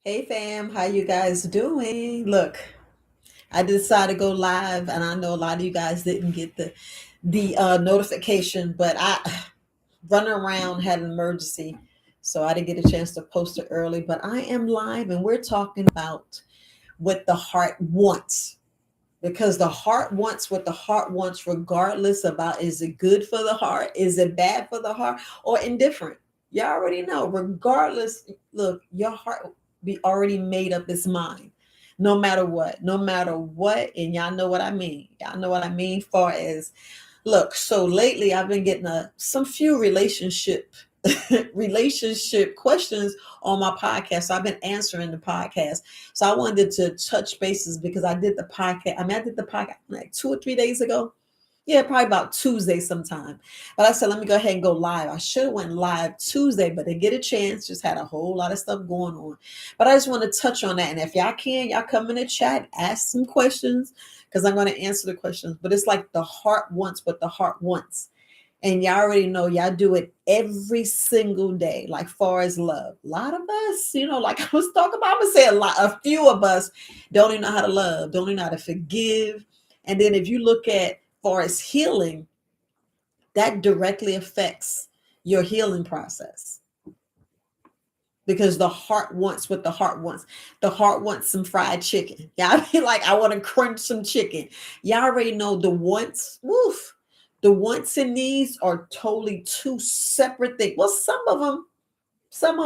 Hey fam, how you guys doing? Look, I decided to go live, and I know a lot of you guys didn't get the notification, but I running around had an emergency, so I didn't get a chance to post it early. But I am live, and we're talking about what the heart wants, because the heart wants what the heart wants, regardless about is it good for the heart, is it bad for the heart, or indifferent. You already know, regardless. Look, your heart be already made up its mind, no matter what, and y'all know what I mean. Y'all know what I mean. Far as look, so lately I've been getting some few relationship questions on my podcast. So I've been answering the podcast. So I wanted to touch bases because I did the podcast. I did the podcast like 2 or 3 days ago. Yeah, probably about Tuesday sometime. But I said, let me go ahead and go live. I should have went live Tuesday, but didn't get a chance. Just had a whole lot of stuff going on. But I just want to touch on that. And if y'all can, y'all come in the chat, ask some questions, because I'm going to answer the questions. But it's like the heart wants what the heart wants. And y'all already know, y'all do it every single day, like far as love. A lot of us, like I was talking about, I'm gonna say a few of us don't even know how to love, don't even know how to forgive. And then if you look at far as healing, that directly affects your healing process, because the heart wants what the heart wants. The heart wants some fried chicken. Y'all be like, I want to crunch some chicken. Y'all already know the wants. Woof. The wants and needs are totally two separate things. Well, some of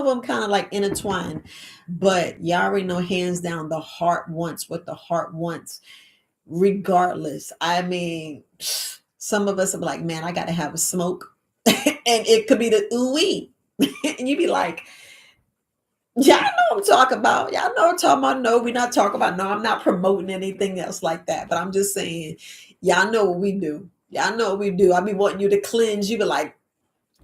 them kind of like intertwined, but y'all already know hands down the heart wants what the heart wants, regardless. I mean, some of us are like, man, I got to have a smoke, and it could be the ooh-wee, and you be like, y'all know what I'm talking about. Y'all know what I'm talking about. No, we're not talking about. No, I'm not promoting anything else like that. But I'm just saying, y'all know what we do. Y'all know what we do. I be wanting you to cleanse. You be like,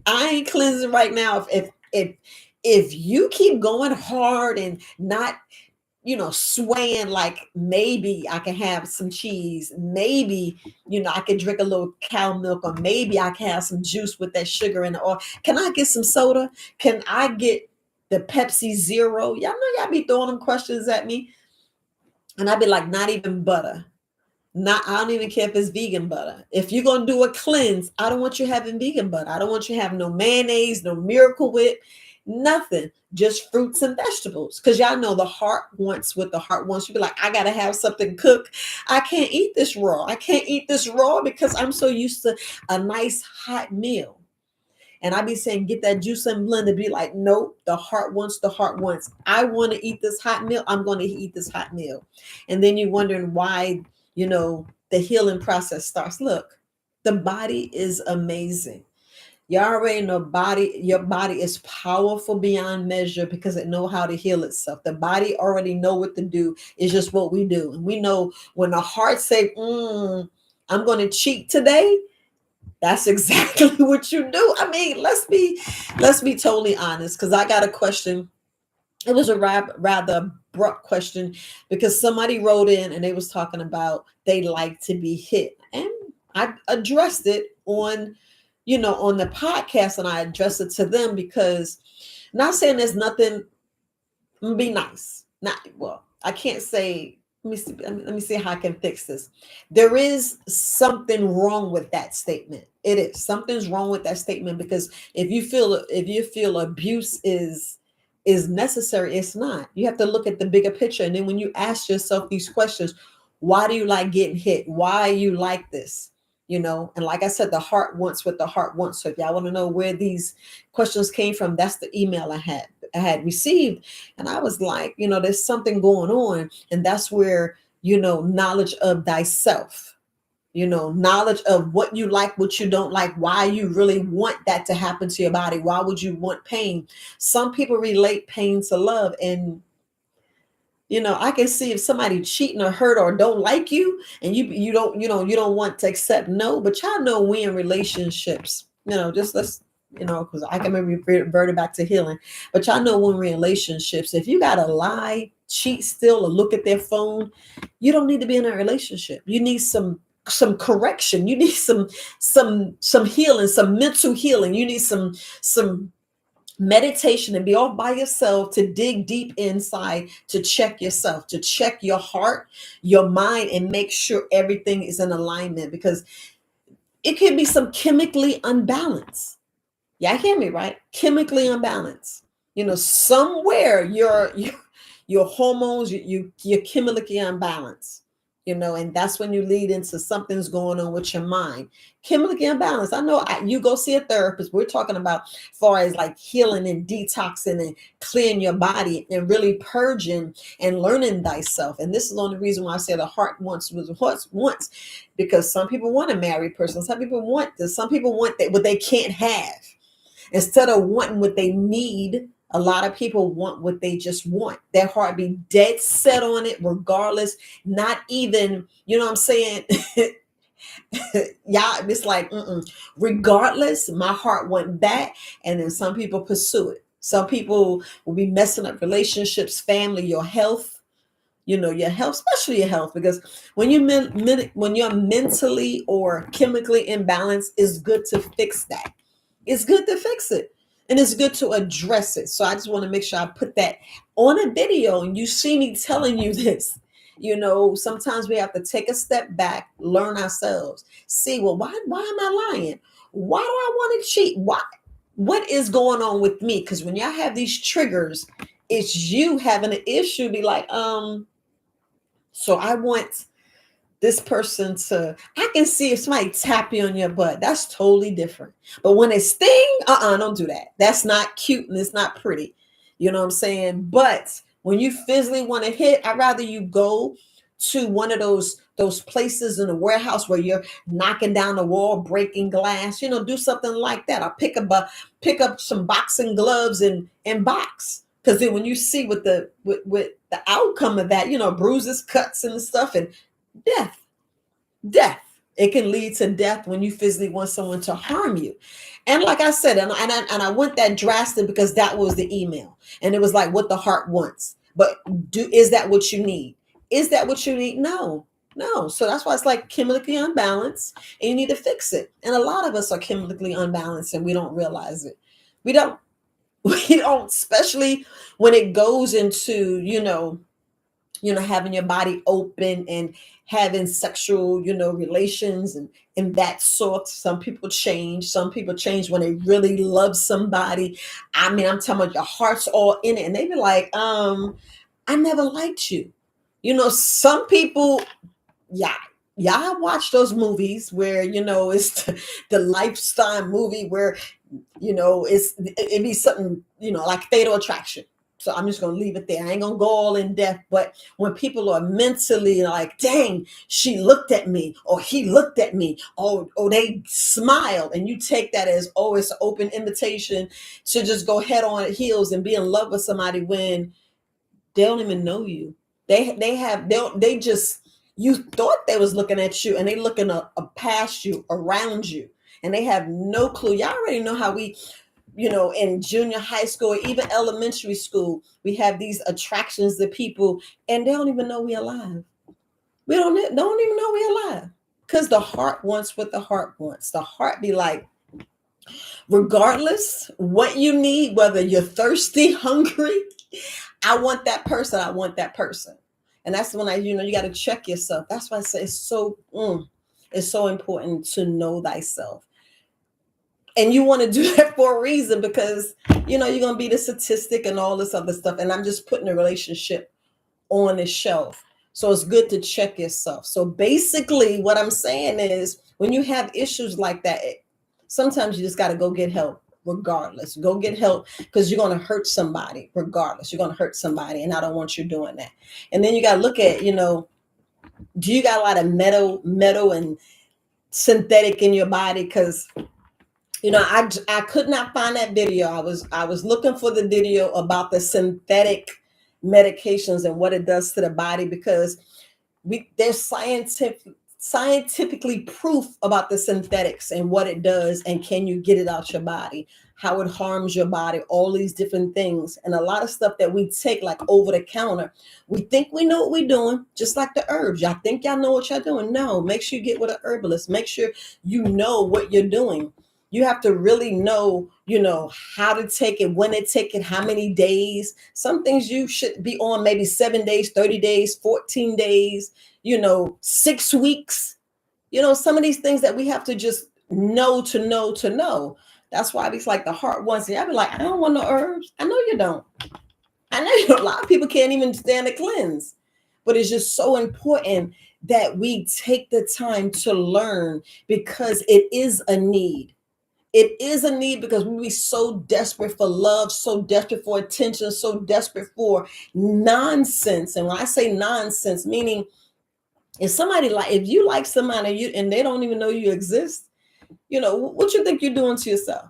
I ain't cleansing right now. If you keep going hard and not, swaying, like maybe I can have some cheese, maybe I can drink a little cow milk, or maybe I can have some juice with that sugar in it, or can I get some soda? Can I get the Pepsi Zero? Y'all know y'all be throwing them questions at me, and I'd be like, not even butter. Not, I don't even care if it's vegan butter. If you're gonna do a cleanse, I don't want you having vegan butter. I don't want you having no mayonnaise, no Miracle Whip, nothing. Just fruits and vegetables. Because y'all know the heart wants what the heart wants. You be like, I gotta have something cooked. I can't eat this raw. I can't eat this raw because I'm so used to a nice hot meal. And I be saying, get that juice and blend. Be like, nope, the heart wants, the heart wants. I want to eat this hot meal. I'm going to eat this hot meal. And then you're wondering why, the healing process starts. Look, the body is amazing. You already know your body is powerful beyond measure because it know how to heal itself. The body already know what to do. It's just what we do. And we know when the heart say, I'm going to cheat today, that's exactly what you do. I mean, let's be totally honest, because I got a question. It was a rather abrupt question, because somebody wrote in and they was talking about they like to be hit, and I addressed it on the podcast, and I addressed it to them because, not saying there's nothing. Be nice. Not well. I can't say. Let me see. Let me see how I can fix this. There is something wrong with that statement. It is something's wrong with that statement, because if you feel abuse is necessary, it's not. You have to look at the bigger picture, and then when you ask yourself these questions, why do you like getting hit? Why you like this? And like I said, the heart wants what the heart wants. So if y'all want to know where these questions came from, that's the email I had received. And I was like, there's something going on. And that's where, knowledge of thyself, knowledge of what you like, what you don't like, why you really want that to happen to your body. Why would you want pain? Some people relate pain to love. And I can see if somebody cheating or hurt or don't like you, and you don't want to accept no. But y'all know, we in relationships, just let's, because I can maybe revert it back to healing. But y'all know, when we're in relationships, if you gotta lie, cheat, steal, or look at their phone, you don't need to be in a relationship. You need some correction. You need some healing, some mental healing. You need some meditation and be off by yourself to dig deep inside, to check yourself, to check your heart, your mind, and make sure everything is in alignment, because it can be some chemically unbalanced. Yeah, hear me, right? Chemically unbalanced. Somewhere your hormones, you're chemically unbalanced. And that's when you lead into something's going on with your mind. Chemically unbalanced. I know you go see a therapist. We're talking about far as like healing and detoxing and clearing your body and really purging and learning thyself. And this is the only reason why I say the heart wants was what wants, because some people want a married person. Some people want this. Some people want that, what they can't have. Instead of wanting what they need, a lot of people want what they just want. Their heart be dead set on it, regardless. Not even, you know what I'm saying? Yeah, it's like, regardless, my heart went that. And then some people pursue it. Some people will be messing up relationships, family, your health. Your health, especially your health, because when you're mentally or chemically imbalanced, it's good to fix that. It's good to fix it, and it's good to address it. So I just want to make sure I put that on a video, and you see me telling you this. Sometimes we have to take a step back, learn ourselves, see, well, why am I lying? Why do I want to cheat? What is going on with me? Because when y'all have these triggers, it's you having an issue. Be like, so I want this person I can see if somebody tap you on your butt, that's totally different. But when it sting, don't do that. That's not cute and it's not pretty. You know what I'm saying? But when you physically want to hit, I'd rather you go to one of those places in a warehouse where you're knocking down the wall, breaking glass, do something like that. I'll pick up some boxing gloves and box. Because then when you see with the outcome of that, bruises, cuts and stuff, and death. It can lead to death when you physically want someone to harm you. And like I said, and I went that drastic because that was the email, and it was like what the heart wants. But is that what you need? Is that what you need? No. So that's why it's like chemically unbalanced, and you need to fix it. And a lot of us are chemically unbalanced, and we don't realize it. We don't. We don't, especially when it goes into having your body open and having sexual, relations and that sort. Some people change when they really love somebody. I mean, I'm talking about your heart's all in it, and they be like, I never liked you. Some people, yeah. Yeah, I watch those movies where, it's the lifestyle movie where, it be something, like Fatal Attraction. So I'm just going to leave it there. I ain't going to go all in depth. But when people are mentally like, dang, she looked at me or he looked at me or they smiled, and you take that as, oh, it's an open invitation to just go head on heels and be in love with somebody when they don't even know you. They just, you thought they was looking at you, and they looking past you, around you, and they have no clue. Y'all already know how we, in junior high school or even elementary school, we have these attractions to people, and they don't even know we're alive. We don't even know we're alive, because the heart wants what the heart wants. The heart be like, regardless what you need, whether you're thirsty, hungry, I want that person. I want that person. And that's when you got to check yourself. That's why I say it's so important to know thyself. And you want to do that for a reason, because, you're going to be the statistic and all this other stuff. And I'm just putting a relationship on the shelf. So it's good to check yourself. So basically what I'm saying is, when you have issues like that, sometimes you just got to go get help. Regardless, go get help, because you're going to hurt somebody. Regardless, you're going to hurt somebody, and I don't want you doing that. And then you got to look at, do you got a lot of metal and synthetic in your body? Because I could not find that video. I was looking for the video about the synthetic medications and what it does to the body, because there's scientifically proof about the synthetics and what it does, and can you get it out your body, how it harms your body, all these different things. And a lot of stuff that we take like over the counter, we think we know what we're doing, just like the herbs. Y'all think y'all know what y'all doing. No, make sure you get with an herbalist. Make sure you know what you're doing. You have to really know, how to take it, when to take it, how many days. Some things you should be on maybe 7 days, 30 days, 14 days, 6 weeks. Some of these things that we have to just know to know to know. That's why it's like the heart wants it. I'd be like, I don't want no herbs. I know you don't. I know a lot of people can't even stand a cleanse, but it's just so important that we take the time to learn, because it is a need. It is a need, because we so desperate for love, so desperate for attention, so desperate for nonsense. And when I say nonsense, meaning if you like somebody and they don't even know you exist, what you think you're doing to yourself?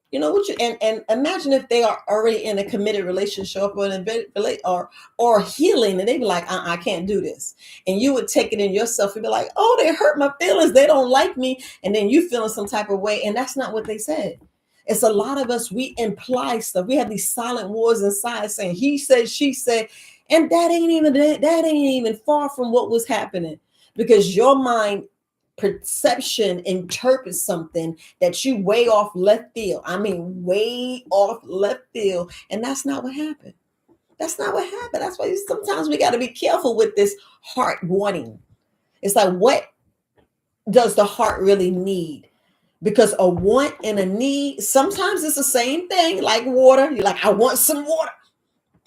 What you and imagine if they are already in a committed relationship or healing, and they be like, I can't do this. And you would take it in yourself and be like, oh, they hurt my feelings, they don't like me, and then you feeling some type of way. And that's not what they said. It's a lot of us, we imply stuff. We have these silent wars inside saying he said, she said, and that ain't even far from what was happening, because your mind perception interprets something that you way off left field. I mean, way off left field. And that's not what happened. That's not what happened. That's why sometimes we got to be careful with this heart wanting. It's like, what does the heart really need? Because a want and a need, sometimes it's the same thing, like water. You're like, I want some water.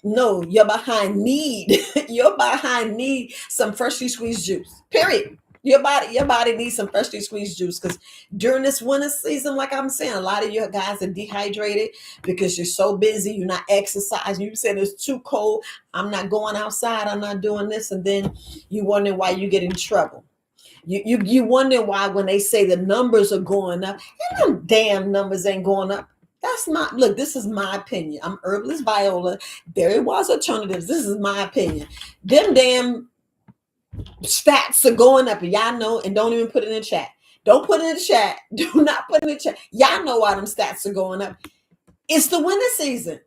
No, you're behind need. You're behind need some freshly squeezed juice. Period. Your body needs some freshly squeezed juice, because during this winter season, like I'm saying, a lot of your guys are dehydrated because you're so busy, you're not exercising. You said it's too cold, I'm not going outside, I'm not doing this, and then you wondering why you get in trouble. You wonder why when they say the numbers are going up, and them damn numbers ain't going up. That's not, look, this is my opinion. I'm Herbalist Viola, Verywisealternatives Alternatives. This is my opinion. Them damn stats are going up, and y'all know, and don't even put it in the chat. Don't put it in the chat. Do not put it in the chat. Y'all know why them stats are going up. It's the winter season.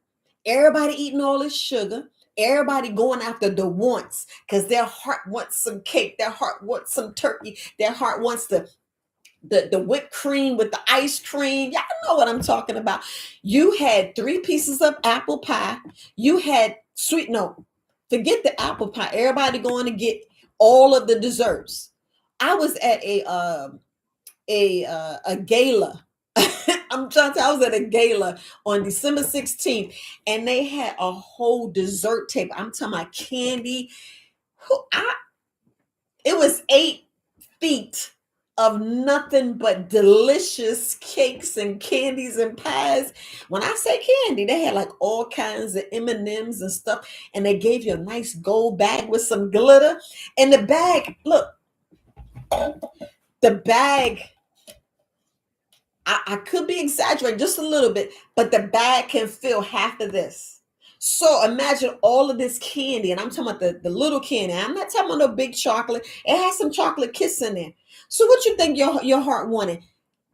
Everybody eating all this sugar. Everybody going after the wants, because their heart wants some cake. Their heart wants some turkey. Their heart wants the whipped cream with the ice cream. Y'all know what I'm talking about. You had 3 pieces of apple pie. You had forget the apple pie. Everybody going to get all of the desserts. I was at a gala. I'm trying to tell, I was at a gala on December 16th, and they had a whole dessert table. I'm talking about candy. It was 8 feet of nothing but delicious cakes and candies and pies. When I say candy, they had like all kinds of M&Ms and stuff, and they gave you a nice gold bag with some glitter. And the bag, look, the bag, I could be exaggerating just a little bit, but the bag can fill half of this. So imagine all of this candy, and I'm talking about the little candy. I'm not talking about no big chocolate. It has some chocolate kiss in there. So what you think your heart wanted?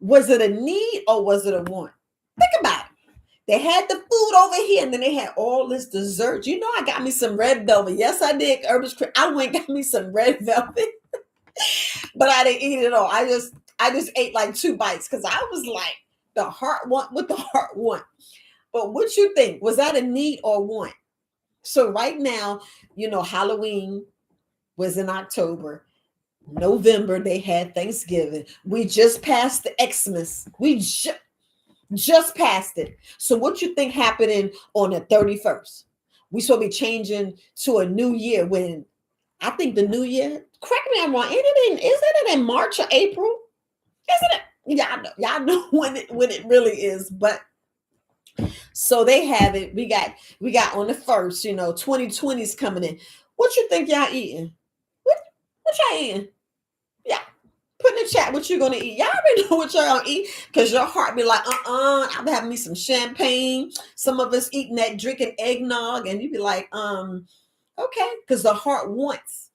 Was it a need or was it a want? Think about it. They had the food over here, and then they had all this dessert. I got me some red velvet. Yes, I did. I went and got me some red velvet, but I didn't eat it all. I just ate like 2 bites, because I was like, the heart want what the heart want. But what you think? Was that a need or want? So right now, Halloween was in October. November, they had Thanksgiving. We just passed the Xmas. We just passed it. So what you think happening on the 31st? We supposed to be changing to a new year, when I think the new year, correct me if I'm wrong, isn't it in March or April? Isn't it? Y'all know when it really is. But so they have it. We got on the 1st, 2020 is coming in. What you think y'all eating? What y'all eating? Yeah. Put in the chat what you're gonna eat. Y'all already know what y'all gonna eat, because your heart be like, I'm having me some champagne. Some of us eating that, drinking eggnog, and you be like, okay, because the heart wants.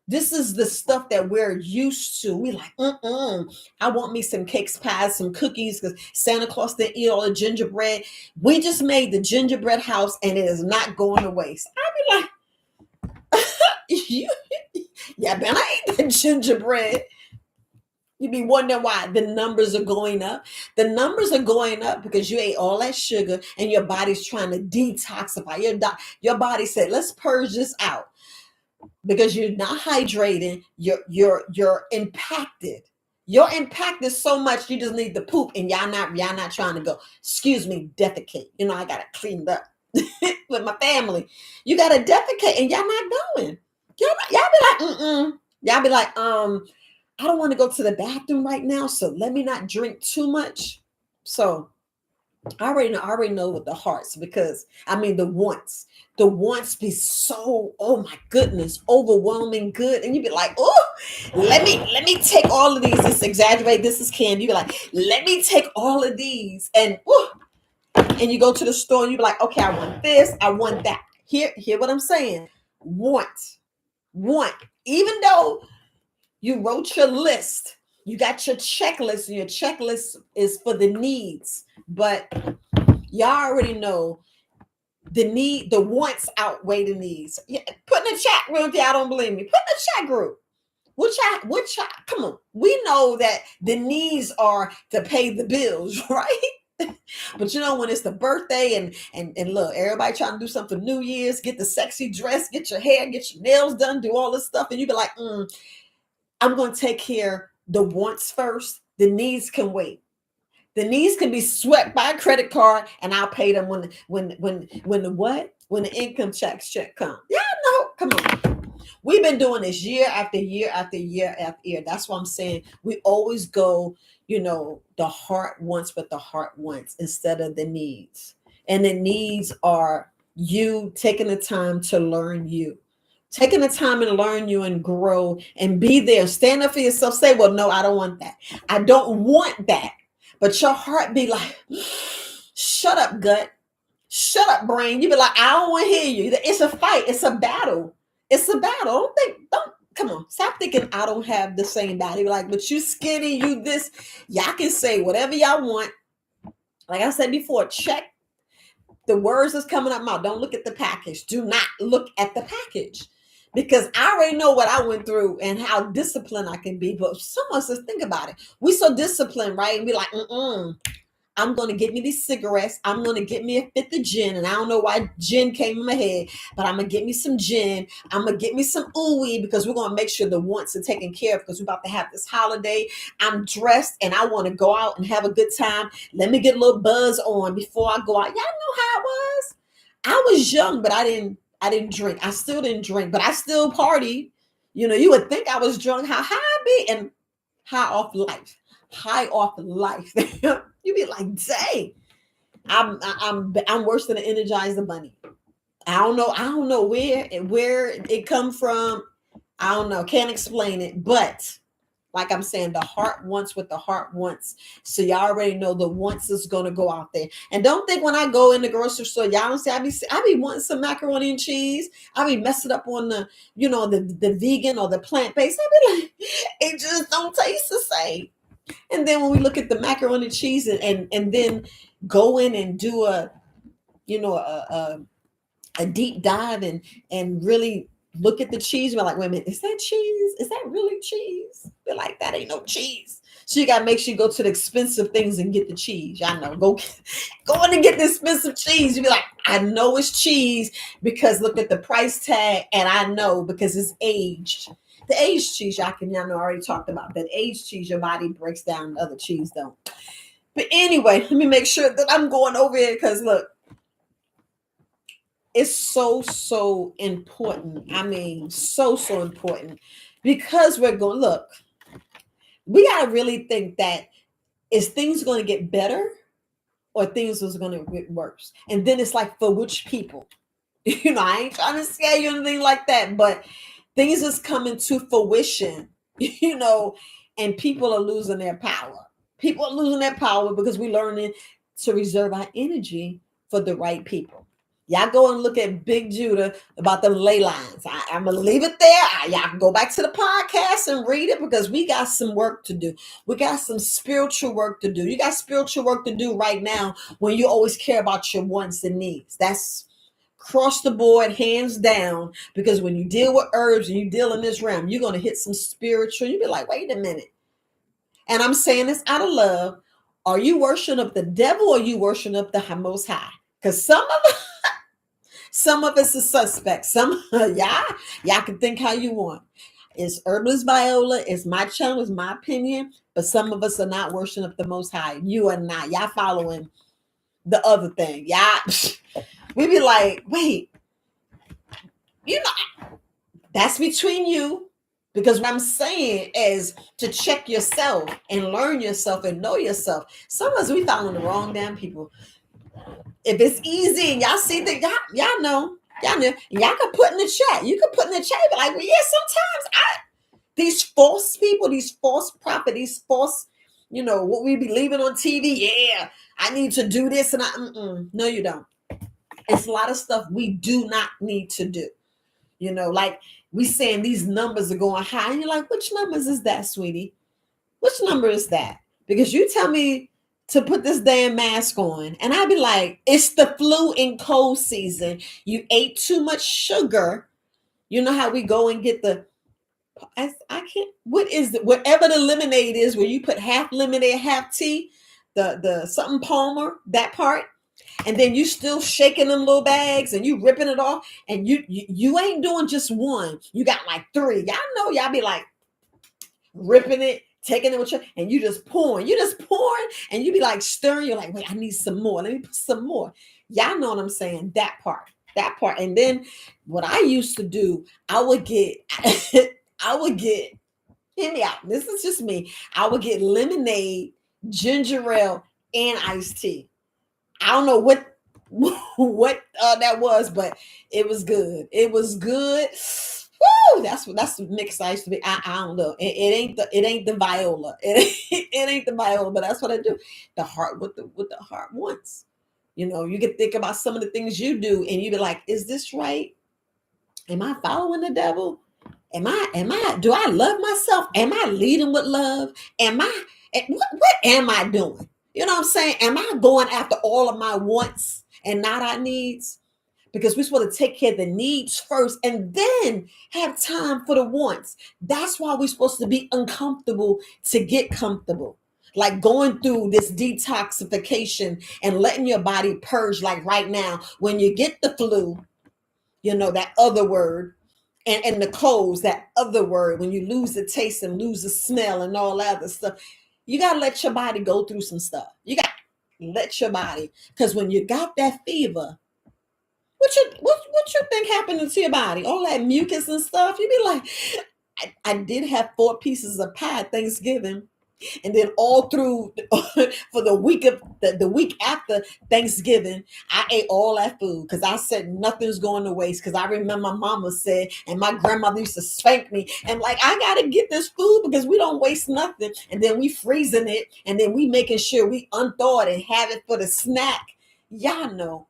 This is the stuff that we're used to. We like, I want me some cakes, pies, some cookies, because Santa Claus didn't eat all the gingerbread. We just made the gingerbread house, and it is not going to waste. I be like, yeah, man, I ate that gingerbread. You be wondering why the numbers are going up. The numbers are going up because you ate all that sugar and your body's trying to detoxify. Your body said, let's purge this out because you're not hydrating. You're impacted. You're impacted so much you just need to poop and y'all not trying to go, excuse me, defecate. I gotta clean it up with my family. You gotta defecate and y'all not going. Y'all be like, Y'all be like, I don't want to go to the bathroom right now, so let me not drink too much. So I already know with the hearts, because the wants be so, oh my goodness, overwhelming good. And you be like, oh, let me take all of these. This exaggerate, this is candy. You be like, let me take all of these. And and you go to the store and you be like, okay, I want this, I want that. Hear what I'm saying. Want. Even though you wrote your list, you got your checklist, and your checklist is for the needs, but y'all already know the wants outweigh the needs. Yeah, put in the chat room if y'all don't believe me. Put in the chat group. What y'all, come on. We know that the needs are to pay the bills, right? But when it's the birthday and look, everybody trying to do something for New Year's, get the sexy dress, get your hair, get your nails done, do all this stuff, and you be like, I'm going to take care the wants first. The needs can wait. The needs can be swept by a credit card, and I'll pay them when the income check come. Yeah, no, come on. We've been doing this year after year after year after year. That's why I'm saying we always go, the heart wants what the heart wants instead of the needs. And the needs are you taking the time to learn you. Taking the time and learn you and grow and be there. Stand up for yourself. Say, well, no, I don't want that. I don't want that. But your heart be like, shut up, gut. Shut up, brain. You be like, I don't want to hear you. It's a fight. It's a battle. It's a battle. Come on. Stop thinking I don't have the same body. Like, but you skinny, you this. Y'all can say whatever y'all want. Like I said before, check the words that's coming up mouth. Don't look at the package. Do not look at the package. Because I already know what I went through and how disciplined I can be. But someone says, think about it. We so disciplined, right? And be like, I'm going to get me these cigarettes. I'm going to get me a fifth of gin. And I don't know why gin came in my head, but I'm going to get me some gin. I'm going to get me some ooey because we're going to make sure the wants are taken care of because we're about to have this holiday. I'm dressed and I want to go out and have a good time. Let me get a little buzz on before I go out. Y'all know how it was. I was young, but I didn't drink. I still didn't drink, but I still partied. You would think I was drunk. How high I be? And high off life. You be like, dang, I'm worse than an Energizer bunny. I don't know where it come from. I don't know. Can't explain it. But like I'm saying, the heart wants what the heart wants. So y'all already know the wants is gonna go out there. And don't think when I go in the grocery store, y'all don't say I be wanting some macaroni and cheese. I be messing up on the, the vegan or the plant-based. I be like, it just don't taste the same. And then when we look at the macaroni and cheese and then go in and do a deep dive and really look at the cheese, we're like, wait a minute, is that cheese? Is that really cheese? We're like, that ain't no cheese. So you gotta make sure you go to the expensive things and get the cheese. I know, go in and get the expensive cheese. You be like, I know it's cheese because look at the price tag, and I know because it's aged. The aged cheese, y'all know, I already talked about that. Aged cheese, your body breaks down, the other cheese don't. But anyway, let me make sure that I'm going over here because look, it's so important. I mean, so important because we're going, look, we got to really think that is things going to get better or things is going to get worse. And then it's like, for which people? I ain't trying to scare you or anything like that, but things is coming to fruition, and people are losing their power. People are losing their power because we're learning to reserve our energy for the right people. Y'all go and look at Big Judah about the ley lines. I'm going to leave it there. Y'all can go back to the podcast and read it because we got some work to do. We got some spiritual work to do. You got spiritual work to do right now when you always care about your wants and needs. That's across the board, hands down, because when you deal with herbs and you deal in this realm, you're going to hit some spiritual. You'll be like, wait a minute. and I'm saying this out of love, are you worshiping up the devil or are you worshiping up the Most High? Because some of us are suspects. Some y'all can think how you want. It's herbalist Viola. It's my channel. It's my opinion. But some of us are not worshiping up the Most High. You are not. Y'all following the other thing. Y'all, we be like, wait, you know, that's between you. Because what I'm saying is to check yourself and learn yourself and know yourself. Some of us, we following the wrong damn people. If it's easy and y'all see that, y'all know, y'all can put in the chat. You can put in the chat, but like, well, yeah, sometimes these false people, these false prophets, these false, what we be leaving on TV. Yeah, I need to do this, and no, you don't. It's a lot of stuff we do not need to do. Like we saying these numbers are going high, and you're like, which numbers is that, sweetie? Which number is that? Because you tell me to put this damn mask on, and I'd be like, it's the flu and cold season. You ate too much sugar. You know how we go and get I can't, what is it? Whatever the lemonade is, where you put half lemonade, half tea, the something Palmer, that part, and then you still shaking them little bags and you ripping it off, and you ain't doing just one. You got like three. Y'all know, y'all be like ripping it, taking it with you, and you just pouring, and you be like stirring. You're like, wait, I need some more. Let me put some more. Y'all know what I'm saying? That part. And then what I used to do, I would get, hear me out. This is just me. I would get lemonade, ginger ale, and iced tea. I don't know what that was, but it was good. It was good. Woo! That's the mix I used to be. I don't know. It ain't the viola. It ain't the viola, but that's what I do. The heart, what the heart wants. You can think about some of the things you do, and you be like, is this right? Am I following the devil? Do I love myself? Am I leading with love? What am I doing? You know what I'm saying? Am I going after all of my wants and not our needs? Because we're supposed to take care of the needs first and then have time for the wants. That's why we're supposed to be uncomfortable to get comfortable. Like going through this detoxification and letting your body purge, like right now, when you get the flu, that other word, and the colds, that other word, when you lose the taste and lose the smell and all that other stuff, you got to let your body go through some stuff. You got to let your body, because when you got that fever, what you think happened to your body? All that mucus and stuff. You be like, I did have 4 pieces of pie at Thanksgiving. And then all through for the week after Thanksgiving, I ate all that food because I said nothing's going to waste. Because I remember my mama said, and my grandmother used to spank me, and like, I gotta get this food because we don't waste nothing. And then we freezing it, and then we making sure we unthaw it and have it for the snack. Y'all know.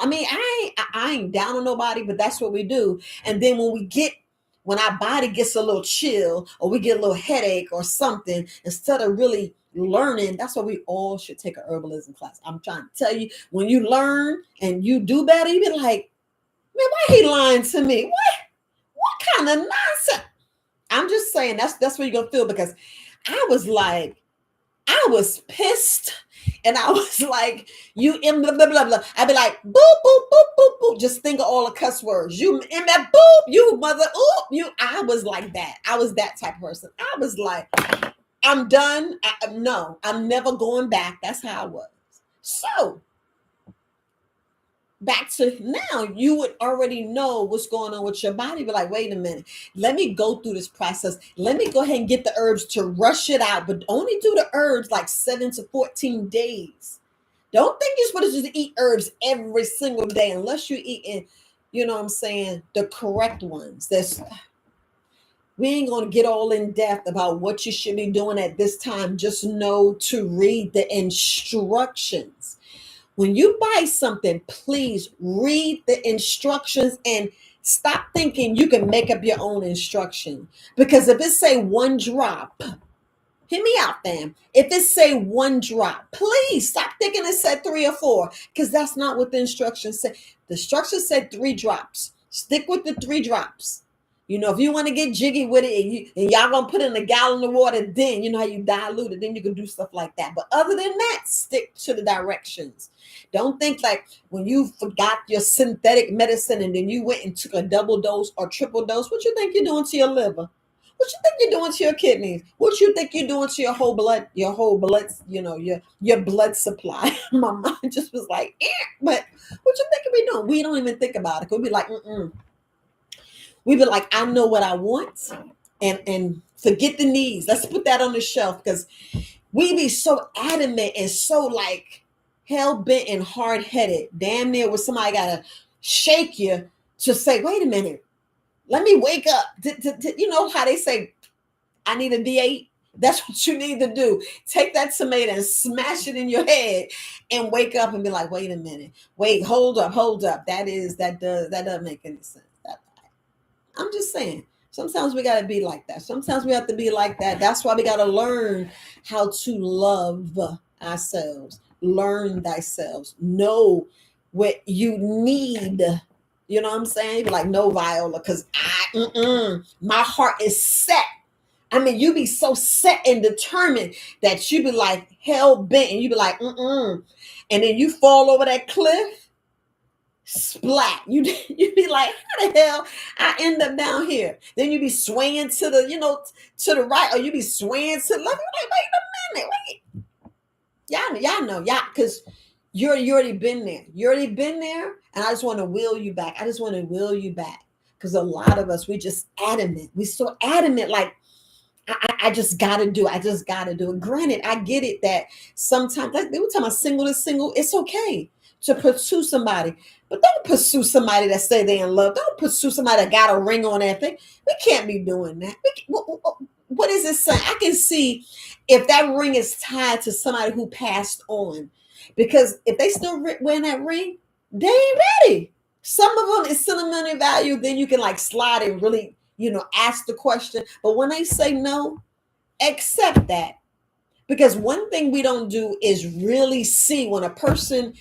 I mean, I ain't down on nobody, but that's what we do. And then when our body gets a little chill or we get a little headache or something, instead of really learning, that's why we all should take a herbalism class. I'm trying to tell you, when you learn and you do better, you be like, man, why he lying to me? What kind of nonsense? I'm just saying that's what you're gonna feel, because I was pissed, and I was like, you in blah, blah, blah, blah. I'd be like, boop, boop, boop, boop, boop. Just think of all the cuss words. You in that boop, you mother, oop, you. I was like that. I was that type of person. I was like, I'm done. No, I'm never going back. That's how I was. So back to now, you would already know what's going on with your body. But like, wait a minute, let me go through this process. Let me go ahead and get the herbs to rush it out, but only do the herbs like 7 to 14 days. Don't think you're supposed to just eat herbs every single day unless you're eating, you know what I'm saying, the correct ones. We ain't going to get all in depth about what you should be doing at this time. Just know to read the instructions. When you buy something, please read the instructions and stop thinking you can make up your own instruction. Because if it say 1 drop, hear me out, fam. If it say 1 drop, please stop thinking it said 3 or 4, because that's not what the instructions say. The instructions said 3 drops. Stick with the 3 drops. If you want to get jiggy with it and y'all gonna put in a gallon of water, then you know how you dilute it, then you can do stuff like that. But other than that, stick to the directions. Don't think like when you forgot your synthetic medicine and then you went and took a double dose or triple dose, what you think you're doing to your liver? What you think you're doing to your kidneys? What you think you're doing to your whole blood, your blood supply? My mind just was like, eh. But what you think we doing? We don't even think about it. We'll be like, mm-mm. We be like, I know what I want, and forget the needs. Let's put that on the shelf because we be so adamant and so like hell bent and hard headed, damn near where somebody gotta shake you to say, wait a minute, let me wake up. You know how they say, I need a D8. That's what you need to do. Take that tomato and smash it in your head and wake up and be like, wait a minute. Wait, hold up. That doesn't make any sense. I'm just saying, sometimes we got to be like that. Sometimes we have to be like that. That's why we got to learn how to love ourselves. Learn thyself. Know what you need. You know what I'm saying? Be like, no, Viola, because my heart is set. I mean, you be so set and determined that you be like hell bent and you be like, and then you fall over that cliff. Splat. You be like, how the hell I end up down here? Then you be swaying to the, to the right, or you be swaying to the left. Like, wait a minute, wait. Y'all know, because you already been there. You already been there, and I just want to wheel you back. Because a lot of us, we just adamant. We so adamant, like, I just gotta do it. I just gotta do it. Granted, I get it that sometimes, like they were talking about single to single, it's okay to pursue somebody. But don't pursue somebody that say they in love. Don't pursue somebody that got a ring on that thing. We can't be doing that. What is it saying? I can see if that ring is tied to somebody who passed on. Because if they still wearing that ring, they ain't ready. Some of them is sentimental value. Then you can like slide and really, ask the question. But when they say no, accept that. Because one thing we don't do is really see when a person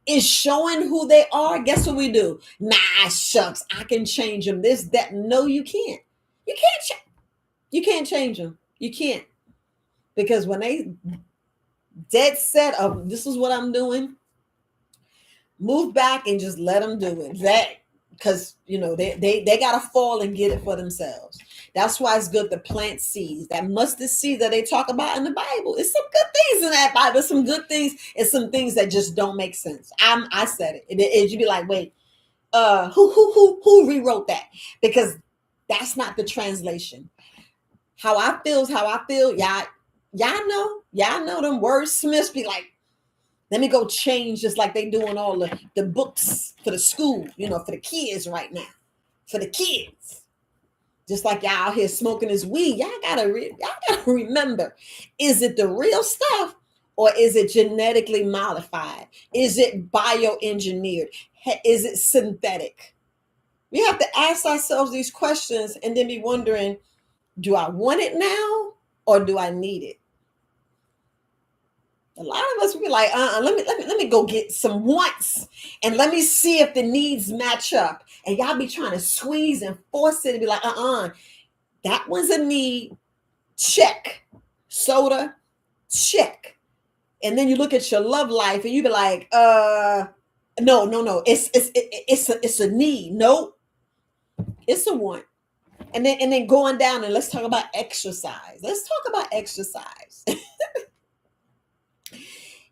is showing who they are. Guess what we do? Nah, shucks, I can change them. This, that. No, you can't. You can't change them. You can't. Because when they dead set of this is what I'm doing, move back and just let them do it. That because they gotta fall and get it for themselves. That's why it's good to plant seeds. That mustard seed that they talk about in the Bible. It's some good things in that Bible. Some good things and some things that just don't make sense. I said it. You'd be like, wait, who rewrote that? Because that's not the translation. How I feel is how I feel. Y'all know them wordsmiths be like, let me go change just like they doing all the books for the school, for the kids right now. For the kids. Just like y'all out here smoking this weed. Y'all gotta remember, is it the real stuff or is it genetically modified? Is it bioengineered? Is it synthetic? We have to ask ourselves these questions and then be wondering, do I want it now or do I need it? A lot of us will be like, let me go get some wants and let me see if the needs match up. And y'all be trying to squeeze and force it and be like, that one's a need, check. Soda, check. And then you look at your love life and you be like, no, it's a need. Nope, it's a want. And then going down and let's talk about exercise.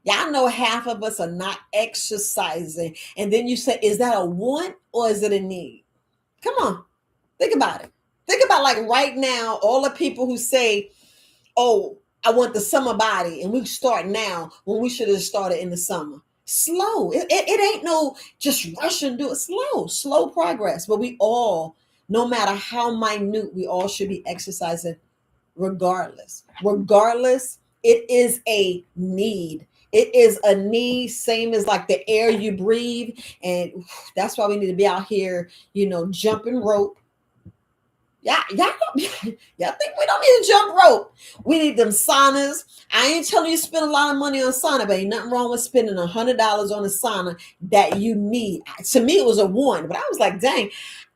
Y'all know half of us are not exercising. And then you say, is that a want or is it a need? Come on. Think about it. Think about like right now, all the people who say, oh, I want the summer body. And we start now when we should have started in the summer. Slow. It ain't no just rush and do it. Slow progress. But we all, no matter how minute, we all should be exercising regardless. It is a need. It is a need, same as like the air you breathe. And that's why we need to be out here, jumping rope. Y'all think we don't need to jump rope? We need them saunas. I ain't telling you to spend a lot of money on sauna, but ain't nothing wrong with spending $100 on a sauna that you need. To me, it was a one, but I was like, dang,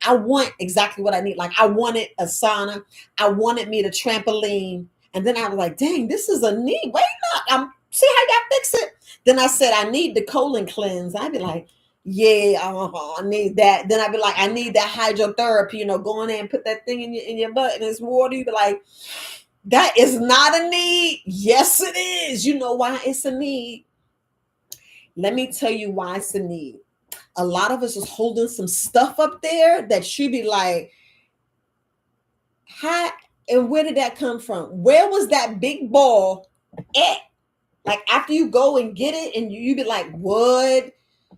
I want exactly what I need. Like I wanted a sauna, I wanted me the trampoline, and then I was like, dang, this is a need. Wait up, I'm see how y'all fix it. Then I said I need the colon cleanse. I'd be like, yeah, I need that. Then I'd be like, I need that hydrotherapy, go in there and put that thing in your butt and it's water. You'd be like, that is not a need. Yes, it is. You know why it's a need? Let me tell you why it's a need. A lot of us is holding some stuff up there that should be like, how and where did that come from? Where was that big ball at? Like after you go and get it, and you be like, what?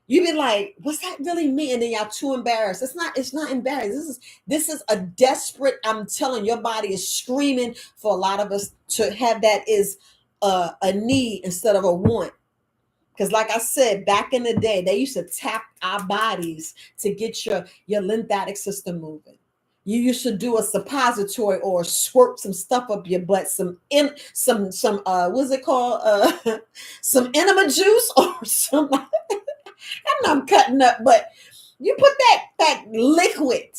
You be like, what's that really mean? And then y'all too embarrassed. It's not embarrassed. This is a desperate, I'm telling your body is screaming for a lot of us to have that is a need instead of a want. Because like I said, back in the day, they used to tap our bodies to get your lymphatic system moving. You used to do a suppository or squirt some stuff up your butt, some what's it called? Some enema juice or some I'm cutting up, but you put that liquid.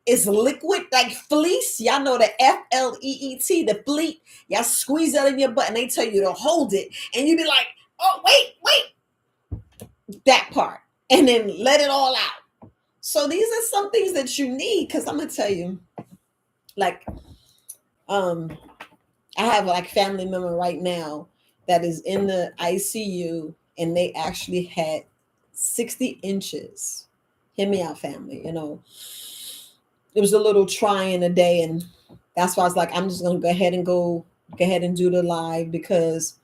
It's liquid like fleece. Y'all know the FLEET, the fleet. Y'all squeeze that in your butt and they tell you to hold it. And you be like, oh, wait, that part. And then let it all out. So these are some things that you need, because I'm gonna tell you, like, I have like family member right now that is in the ICU and they actually had 60 inches. Hear me out, family. It was a little trying a day, and that's why I was like, I'm just gonna go ahead and do the live, because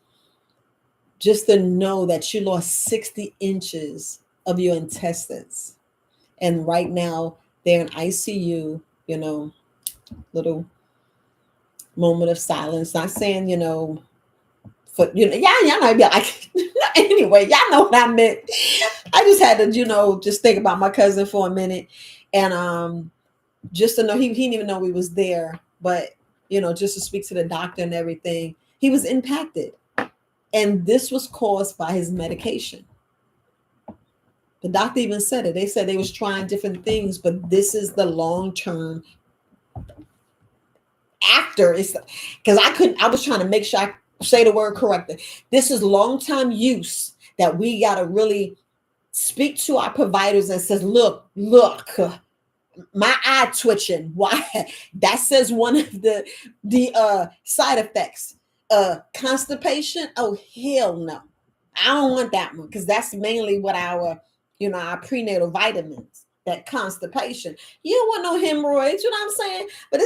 just to know that you lost 60 inches of your intestines, and right now they're in ICU. Little moment of silence. Not saying, for y'all know, be like, anyway, y'all know what I meant. I just had to, just think about my cousin for a minute, and just to know he didn't even know we was there, but just to speak to the doctor and everything, he was impacted, and this was caused by his medication. The doctor even said it. They said they was trying different things, but this is the long term after. It's because I was trying to make sure I say the word correctly. This is long time use that we got to really speak to our providers and says, look, my eye twitching. Why? That says one of the side effects. Constipation. Oh, hell no. I don't want that one, because that's mainly what our prenatal vitamins, that constipation. You don't want no hemorrhoids, you know what I'm saying? But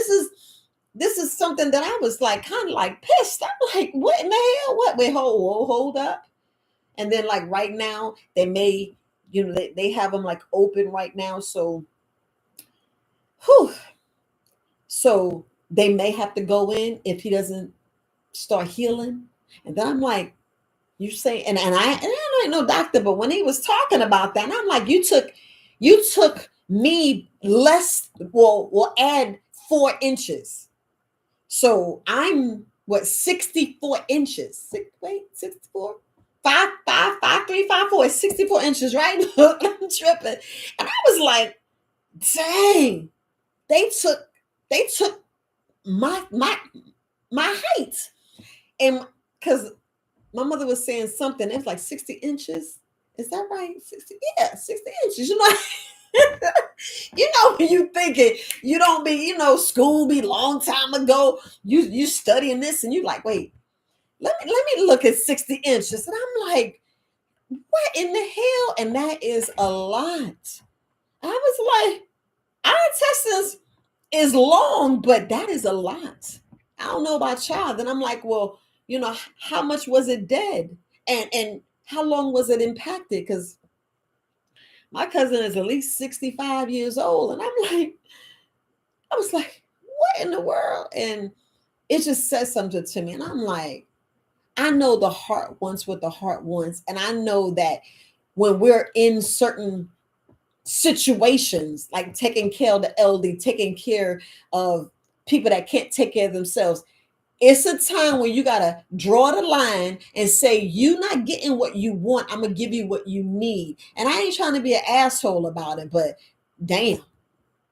this is something that I was like kind of like pissed. I'm like, what in the hell? What? Wait, hold up. And then like right now, they may, they have them like open right now. So, so they may have to go in if he doesn't start healing. And then I'm like, you say, and I ain't no doctor, but when he was talking about that, and I'm like, you took me less, will add 4 inches. So I'm 64 inches. 64? 5'3", 5'4", 64 inches, right? I'm tripping. And I was like, dang, they took my height. And because my mother was saying something, it was like 60 inches. Is that right? 60, yeah, 60 inches. When you thinking, you don't be, school be long time ago. You studying this and you like, wait, let me look at 60 inches. And I'm like, what in the hell? And that is a lot. I was like, our intestines is long, but that is a lot. I don't know about y'all. Then I'm like, well, how much was it dead? And how long was it impacted? Because my cousin is at least 65 years old. And I was like, what in the world? And it just says something to me. And I'm like, I know the heart wants what the heart wants. And I know that when we're in certain situations, like taking care of the elderly, taking care of people that can't take care of themselves. It's a time when you gotta draw the line and say, you not getting what you want, I'm gonna give you what you need. And I ain't trying to be an asshole about it, but damn,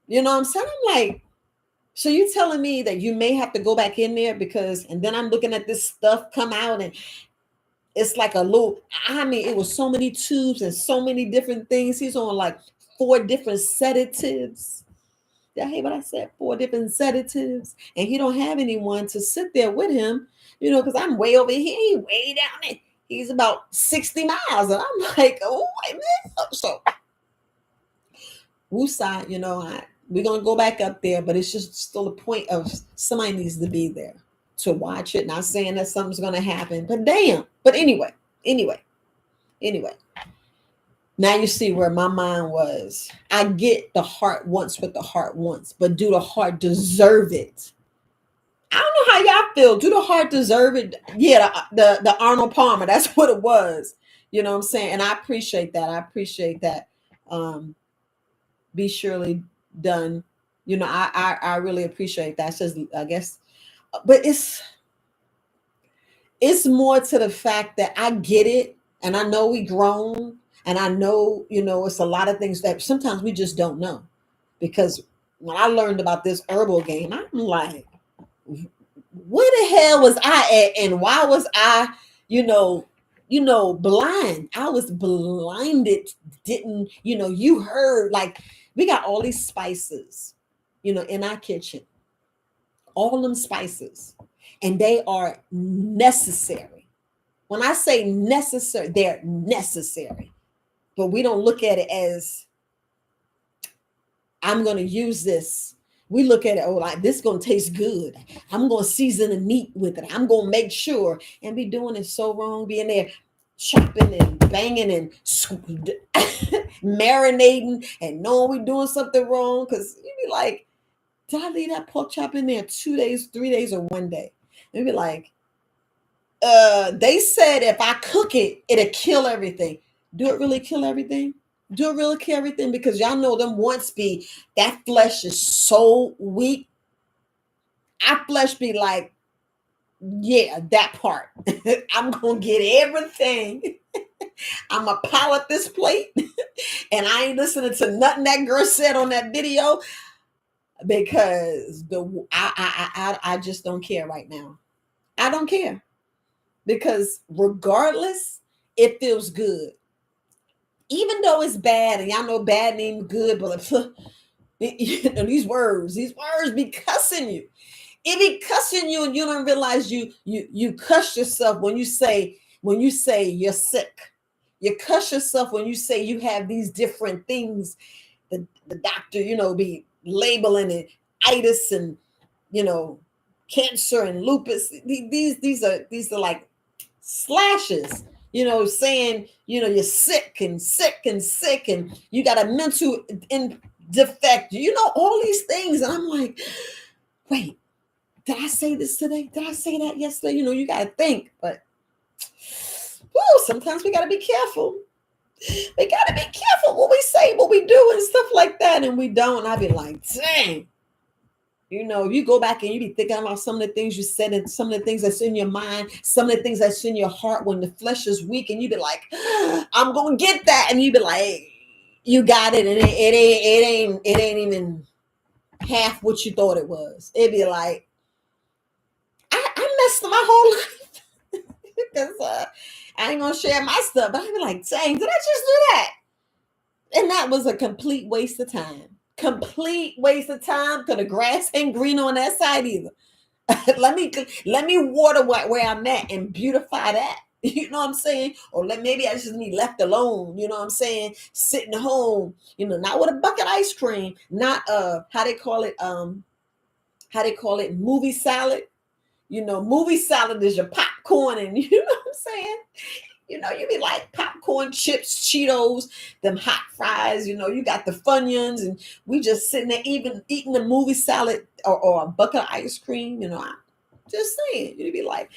you know what I'm saying? I'm like, so you telling me that you may have to go back in there because, and then I'm looking at this stuff come out and it's like a little, I mean, it was so many tubes and so many different things. He's on like 4 different sedatives. Yeah, hey, what I said, 4 different sedatives, and he don't have anyone to sit there with him, because I'm way over here, he way down there. He's about 60 miles, and I'm like, oh, wait a minute. So, woosah, we're gonna go back up there, but it's just still a point of somebody needs to be there to watch it. Not saying that something's gonna happen, but damn. But anyway. Now you see where my mind was. I get the heart wants what the heart wants, but do the heart deserve it? I don't know how y'all feel. Do the heart deserve it? Yeah, the Arnold Palmer. That's what it was. You know what I'm saying? And I appreciate that. Be surely done. I really appreciate that. It's just, I guess, but it's more to the fact that I get it, and I know we grown, and I know, it's a lot of things that sometimes we just don't know. Because when I learned about this herbal game, I'm like, where the hell was I at, and why was I, blind? I was blinded. Didn't, you heard, like, we got all these spices, in our kitchen, all them spices, and they are necessary. When I say necessary, they're necessary. But we don't look at it as, I'm going to use this. We look at it, oh, like, this is going to taste good. I'm going to season the meat with it. I'm going to make sure, and be doing it so wrong, being there chopping and banging and marinating and knowing we're doing something wrong. Because you be like, did I leave that pork chop in there 2 days, 3 days, or 1 day? And be like, they said if I cook it, it'll kill everything. Do it really kill everything? Do it really kill everything? Because y'all know them once be, that flesh is so weak. Our flesh be like, yeah, that part. I'm gonna get everything. I'm gonna pile up this plate, and I ain't listening to nothing that girl said on that video, because I just don't care right now. I don't care, because regardless, it feels good. Even though it's bad, and y'all know bad means good, but these words be cussing you. It be cussing you, and you don't realize you cuss yourself when you say you're sick. You cuss yourself when you say you have these different things. The doctor, be labeling it itis and cancer and lupus. These are like slashes, saying, you're sick and sick and sick, and you got a mental defect, all these things. And I'm like, wait, did I say this today? Did I say that yesterday? You got to think, but sometimes we got to be careful. We got to be careful what we say, what we do, and stuff like that. And we don't. I'd be like, dang. You go back and you be thinking about some of the things you said, and some of the things that's in your mind, some of the things that's in your heart when the flesh is weak, and you be like, I'm gonna get that, and you be like, you got it, and it ain't even half what you thought it was. It'd be like, I messed my whole life because I ain't gonna share my stuff, but I'd be like, dang, did I just do that? And that was a complete waste of time. Complete waste of time, because the grass ain't green on that side either. let me water where I'm at and beautify that. You know what I'm saying? Or maybe I just need left alone. You know what I'm saying? Sitting home. Not with a bucket of ice cream. Not how they call it movie salad. Movie salad is your popcorn, and you know what I'm saying? You be like popcorn, chips, Cheetos, them hot fries, you got the Funyuns, and we just sitting there even eating the movie salad or a bucket of ice cream, I'm just saying. You'd be like,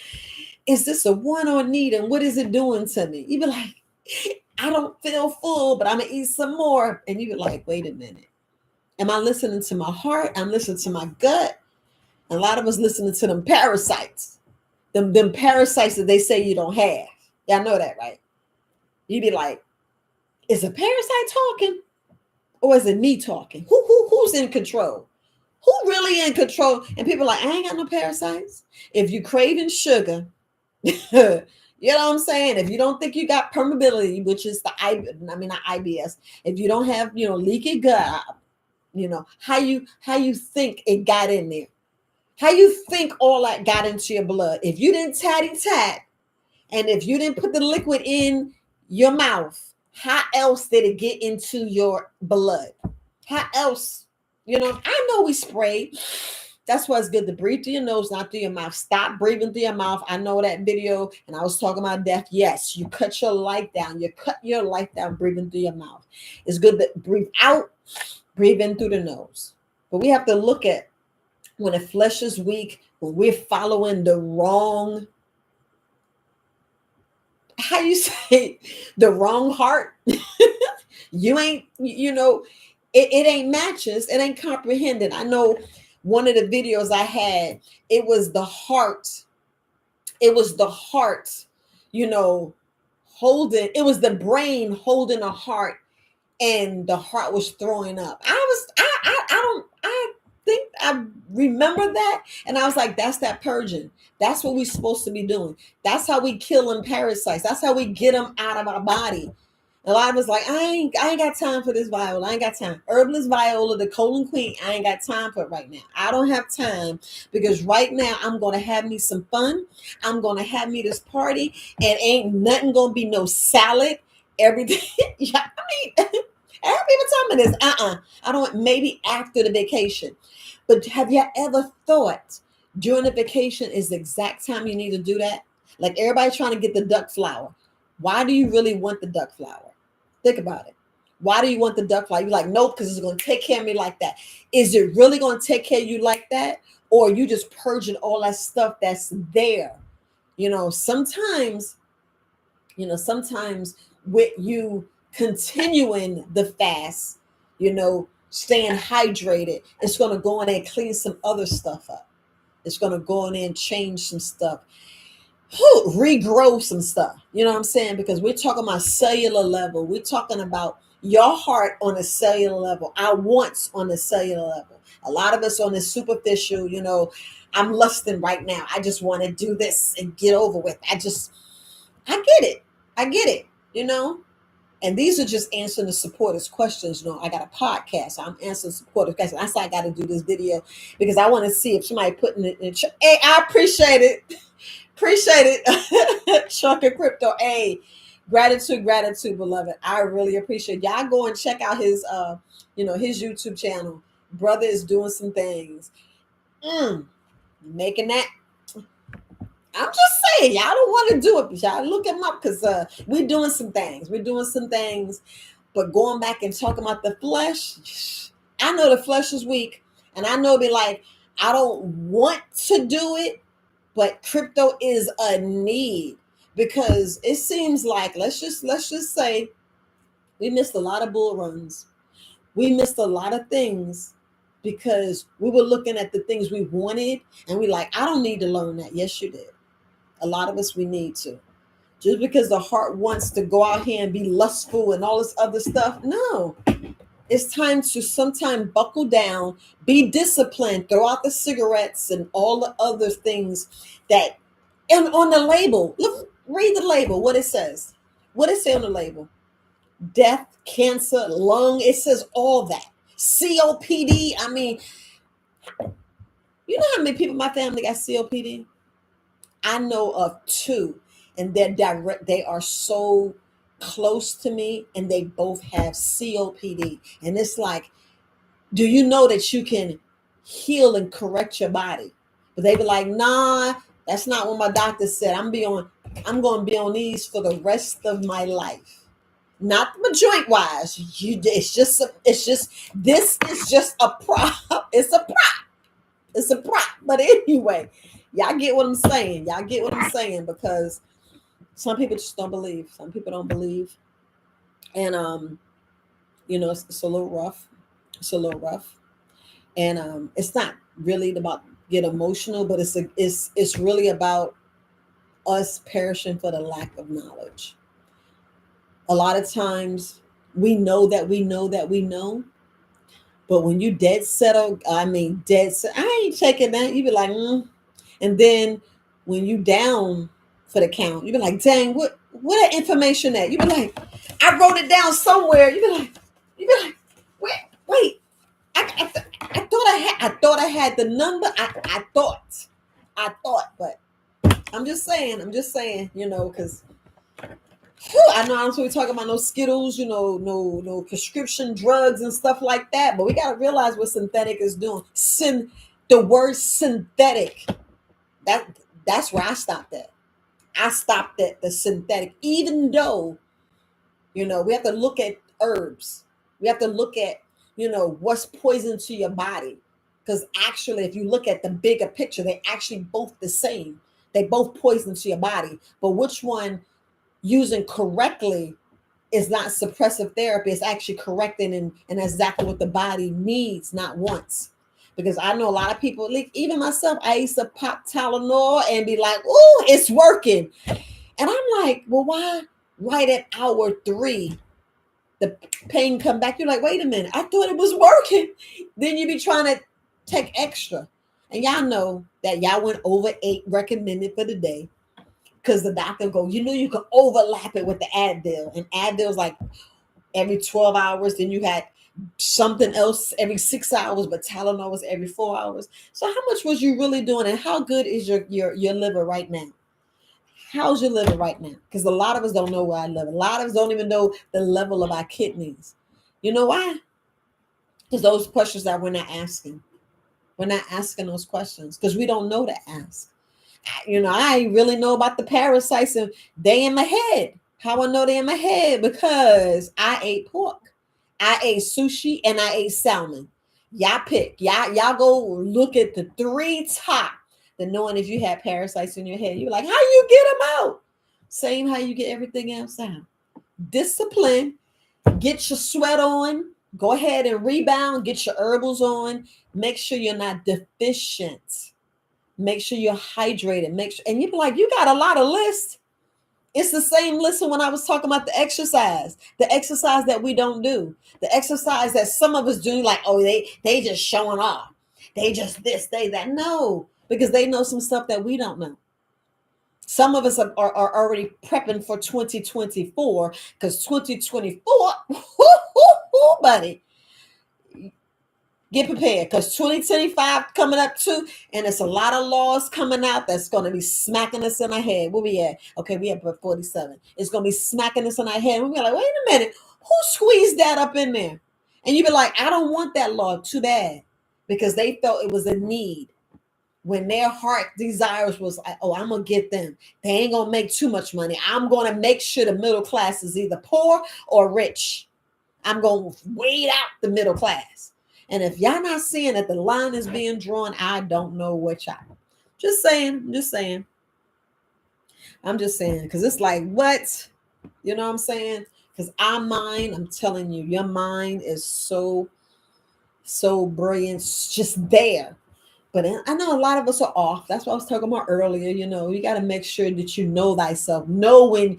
is this a want or need, and what is it doing to me? You'd be like, I don't feel full, but I'm gonna eat some more. And you're like, wait a minute. Am I listening to my heart? I'm listening to my gut. And a lot of us listening to them parasites. Them parasites that they say you don't have. Y'all know that, right? You be like, is a parasite talking? Or is it me talking? Who's in control? Who really in control? And people are like, I ain't got no parasites. If you craving sugar, you know what I'm saying? If you don't think you got permeability, which is not IBS, if you don't have, leaky gut, how you think it got in there? How you think all that got into your blood? If you didn't tatty tat, and if you didn't put the liquid in your mouth, how else did it get into your blood? How else? I know we spray. That's why it's good to breathe through your nose, not through your mouth. Stop breathing through your mouth. I know that video, and I was talking about death. Yes, you cut your life down. You cut your life down breathing through your mouth. It's good to breathe out, breathe in through the nose. But we have to look at when the flesh is weak, when we're following the wrong, how you say, the wrong heart. You ain't, it ain't matches, it ain't comprehended. I know one of the videos I had, it was the heart, holding, it was the brain holding a heart, and the heart was throwing up. I think I remember that. And I was like, that's that purging. That's what we're supposed to be doing. That's how we kill them parasites. That's how we get them out of our body. A lot of us like, I ain't got time for this Viola. I ain't got time. Herbalist Viola, the colon queen, I ain't got time for it right now. I don't have time, because right now I'm going to have me some fun. I'm going to have me this party, and ain't nothing going to be no salad every day. Yeah, I mean, I have people tell me this. I don't, maybe after the vacation. But have you ever thought during the vacation is the exact time you need to do that? Like everybody trying to get the duck flower. Why do you really want the duck flower? Think about it. Why do you want the duck flower? You're like, nope, because it's going to take care of me like that. Is it really going to take care of you like that? Or are you just purging all that stuff that's there? Sometimes with you continuing the fast, staying hydrated, it's going to go in there and clean some other stuff up. It's going to go in there and change some stuff, regrow some stuff. You know what I'm saying? Because we're talking about cellular level. We're talking about your heart on a cellular level, our wants on a cellular level. A lot of us on the superficial, I'm lusting right now. I just want to do this and get over with. I get it. And these are just answering the supporters' questions. I got a podcast. So I'm answering supporters' questions. That's why I got to do this video, because I want to see if somebody putting it in. Hey, I appreciate it. Appreciate it. Shark and Crypto. Hey, gratitude, beloved. I really appreciate y'all. Go and check out his his YouTube channel. Brother is doing some things. Making that. I'm just saying, y'all don't want to do it, but y'all look him up, because we're doing some things. But going back and talking about the flesh, I know the flesh is weak, and I know be like, I don't want to do it, but crypto is a need, because it seems like, let's just say, we missed a lot of bull runs. We missed a lot of things because we were looking at the things we wanted, and we like, I don't need to learn that. Yes, you did. A lot of us, we need to. Just because the heart wants to go out here and be lustful and all this other stuff, no. It's time to sometime buckle down, be disciplined, throw out the cigarettes and all the other things that, and on the label, look, read the label, what it says. What it say on the label? Death, cancer, lung, it says all that. COPD, I mean, you know how many people in my family got COPD? I know of two, and they are so close to me, and they both have COPD. And it's like, do you know that you can heal and correct your body? But they be like, nah, that's not what my doctor said. I'm going to be on these for the rest of my life. Not the joint wise. This is just a prop. It's a prop. It's a prop. But anyway, y'all get what I'm saying. Because some people just don't believe. Some people don't believe. And it's a little rough. It's a little rough. And it's not really about get emotional, but it's really about us perishing for the lack of knowledge. A lot of times we know that we know that we know, but when you dead settle, I mean dead set, I ain't checking that. You be like, and then when you down for the count, you be like, dang, what that information at? You be like, I wrote it down somewhere. You be like, wait, I thought I had the number. I thought, but I'm just saying, because I know I'm supposed to be talking about no Skittles, no prescription drugs and stuff like that. But we gotta realize what synthetic is doing. The word synthetic, that that's where I stopped at. I stopped at the synthetic, even though we have to look at herbs. We have to look at what's poison to your body, because actually, if you look at the bigger picture, they actually both the same. They both poison to your body, but which one using correctly is not suppressive therapy. It's actually correcting and that's exactly what the body needs, not wants. Because I know a lot of people, like even myself, I used to pop Tylenol and be like, "Oh, it's working," and I'm like, "Well, why?" Right at hour 3, the pain come back. You're like, "Wait a minute, I thought it was working." Then you be trying to take extra, and y'all know that y'all went over 8 recommended for the day. Because the doctor go, you can overlap it with the Advil. And Advil's like every 12 hours. Then you had something else every 6 hours, but Tylenol was every 4 hours. So how much was you really doing? And how good is your liver right now? How's your liver right now? Because a lot of us don't know where I live. A lot of us don't even know the level of our kidneys. You know why? Because those questions that we're not asking. We're not asking those questions because we don't know to ask. I really know about the parasites and they in my head. How I know they in my head? Because I ate pork, I ate sushi, and I ate salmon. Y'all pick. Y'all go look at the 3 top. The knowing if you had parasites in your head, you're like, how you get them out? Same how you get everything else out. Discipline. Get your sweat on. Go ahead and rebound. Get your herbals on. Make sure you're not deficient. Make sure you're hydrated. And you're like, you got a lot of lists. It's the same list when I was talking about the exercise that we don't do, the exercise that some of us do, like, oh, they just showing off. They just this, they that. No, because they know some stuff that we don't know. Some of us are already prepping for 2024 because 2024, buddy, get prepared because 2025 coming up too, and it's a lot of laws coming out that's going to be smacking us in our head. Where we at? Okay, we at 47. It's going to be smacking us in our head. We'll be like, wait a minute, who squeezed that up in there? And you be like, I don't want that law. Too bad, because they felt it was a need. When their heart desires was, oh, I'm gonna get them. They ain't gonna make too much money. I'm gonna make sure the middle class is either poor or rich. I'm gonna weed out the middle class. And if y'all not seeing that the line is being drawn, I don't know what y'all. Just saying. I'm just saying, because it's like, what? You know what I'm saying? Because our mind, I'm telling you, your mind is so brilliant, it's just there. But I know a lot of us are off. That's what I was talking about earlier. You got to make sure that you know thyself. Know when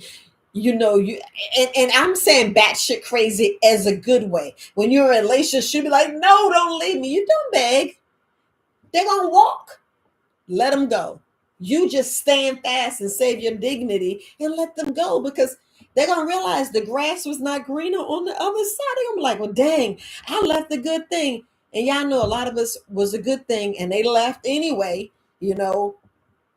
you and I'm saying batshit crazy as a good way. When you're in a relationship, be like, no, don't leave me. You don't beg. They're gonna walk. Let them go. You just stand fast and save your dignity and let them go, because they're gonna realize the grass was not greener on the other side. They're gonna be like, well, dang, I left a good thing. And y'all know a lot of us was a good thing and they left anyway, you know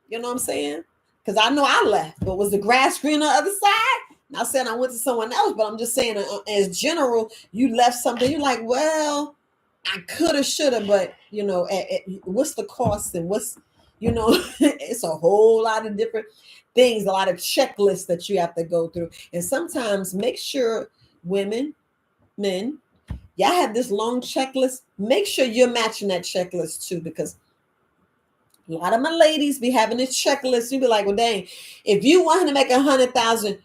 what I'm saying? Because I know I left, but was the grass green on the other side? Not saying I went to someone else, but I'm just saying, as general, you left something. You're like, well, I coulda, shoulda, but what's the cost and what's, it's a whole lot of different things, a lot of checklists that you have to go through. And sometimes make sure women, men, y'all have this long checklist. Make sure you're matching that checklist too, because a lot of my ladies be having this checklist. You be like, well, dang, if you want to make 100,000,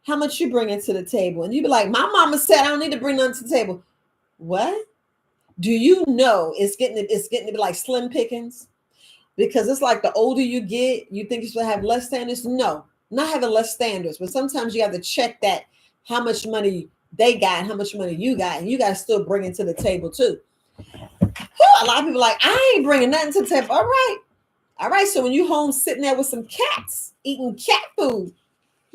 How much you bringing to the table? And you be like, my mama said I don't need to bring nothing to the table. What? Do you know it's getting to be like slim pickings? Because it's like the older you get, you think you should have less standards. No, not having less standards, but sometimes you have to check that how much money they got and how much money you got, and you got to still bring it to the table too. A lot of people are like, I ain't bringing nothing to the table. All right. So when you home sitting there with some cats eating cat food,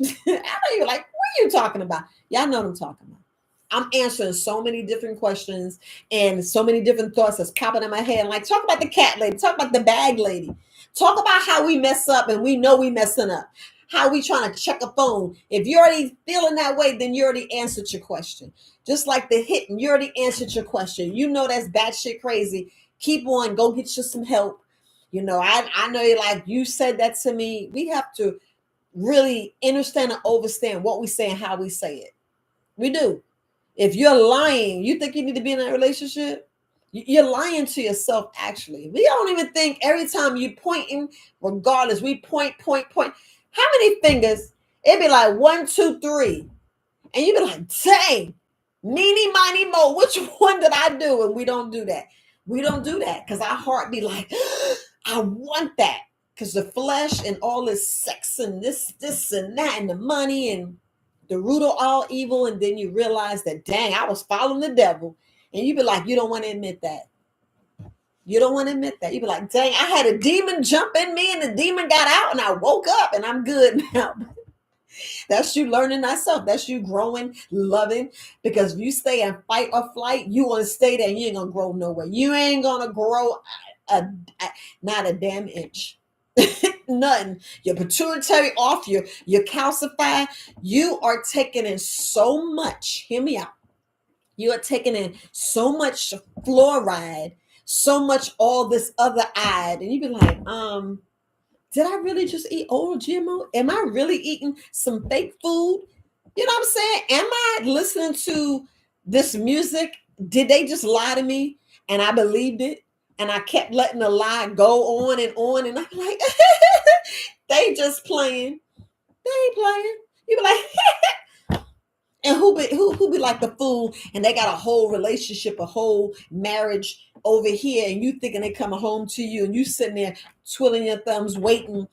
I know you're like, what are you talking about? Y'all know what I'm talking about. I'm answering so many different questions and so many different thoughts that's popping in my head. Like, talk about the cat lady, talk about the bag lady, talk about how we mess up and we know we messing up. How we trying to check a phone. If you're already feeling that way, then you already answered your question. Just like the hitting, you already answered your question. You know that's batshit crazy. Keep on, go get you some help. I know you like you said that to me. We have to really understand and understand what we say and how we say it. We do. If you're lying, you think you need to be in a relationship? You're lying to yourself, actually. We don't even think every time you pointing, regardless, we point, point, point. How many fingers? It'd be like 1, 2, 3. And you'd be like, dang, meeny, miny, mo, which one did I do? And we don't do that. We don't do that because our heart be like, I want that. Because the flesh and all this sex and this and that and the money and the root of all evil. And then you realize that, dang, I was following the devil. And you be like, you don't want to admit that. You don't want to admit that. You be like, dang, I had a demon jump in me and the demon got out and I woke up and I'm good now. That's you learning thyself. That's you growing, loving. Because if you stay in fight or flight, you want to stay there and you ain't going to grow nowhere. You ain't going to grow not a damn inch. Nothing. Your pituitary off, you're calcified. You are taking in so much. Hear me out. You are taking in so much fluoride, so much all this other iod, and you be like, did I really just eat old GMO? Am I really eating some fake food? You know what I'm saying? Am I listening to this music? Did they just lie to me and I believed it? And I kept letting the lie go on. And I'm like, they just playing. They ain't playing. You be like, and who be like the fool, and they got a whole relationship, a whole marriage over here, and you thinking they coming home to you, and you sitting there twiddling your thumbs, waiting,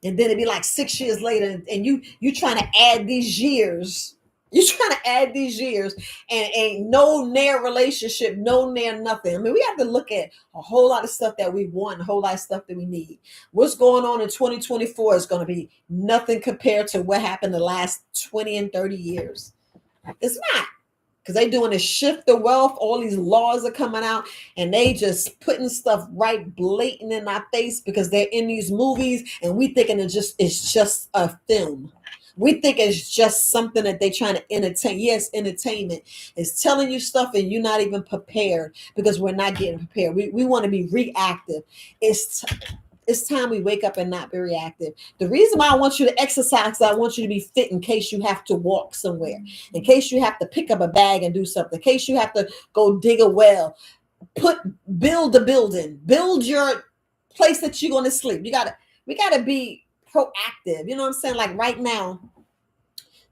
and then it'd be like 6 years later, and you trying to add these years. You're trying to add these years and ain't no near relationship, no near nothing. I mean, we have to look at a whole lot of stuff that we want, a whole lot of stuff that we need. What's going on in 2024 is going to be nothing compared to what happened the last 20 and 30 years. It's not, because they doing a shift of wealth. All these laws are coming out and they just putting stuff right blatant in our face because they're in these movies and we thinking it's just a film. We think it's just something that they're trying to entertain. Yes, entertainment is telling you stuff and you're not even prepared because we're not getting prepared. We want to be reactive. It's time we wake up and not be reactive. The reason why I want you to exercise is I want you to be fit in case you have to walk somewhere, in case you have to pick up a bag and do something, in case you have to go dig a well, build a building, build your place that you're going to sleep. We gotta be proactive. You know what I'm saying? Like right now,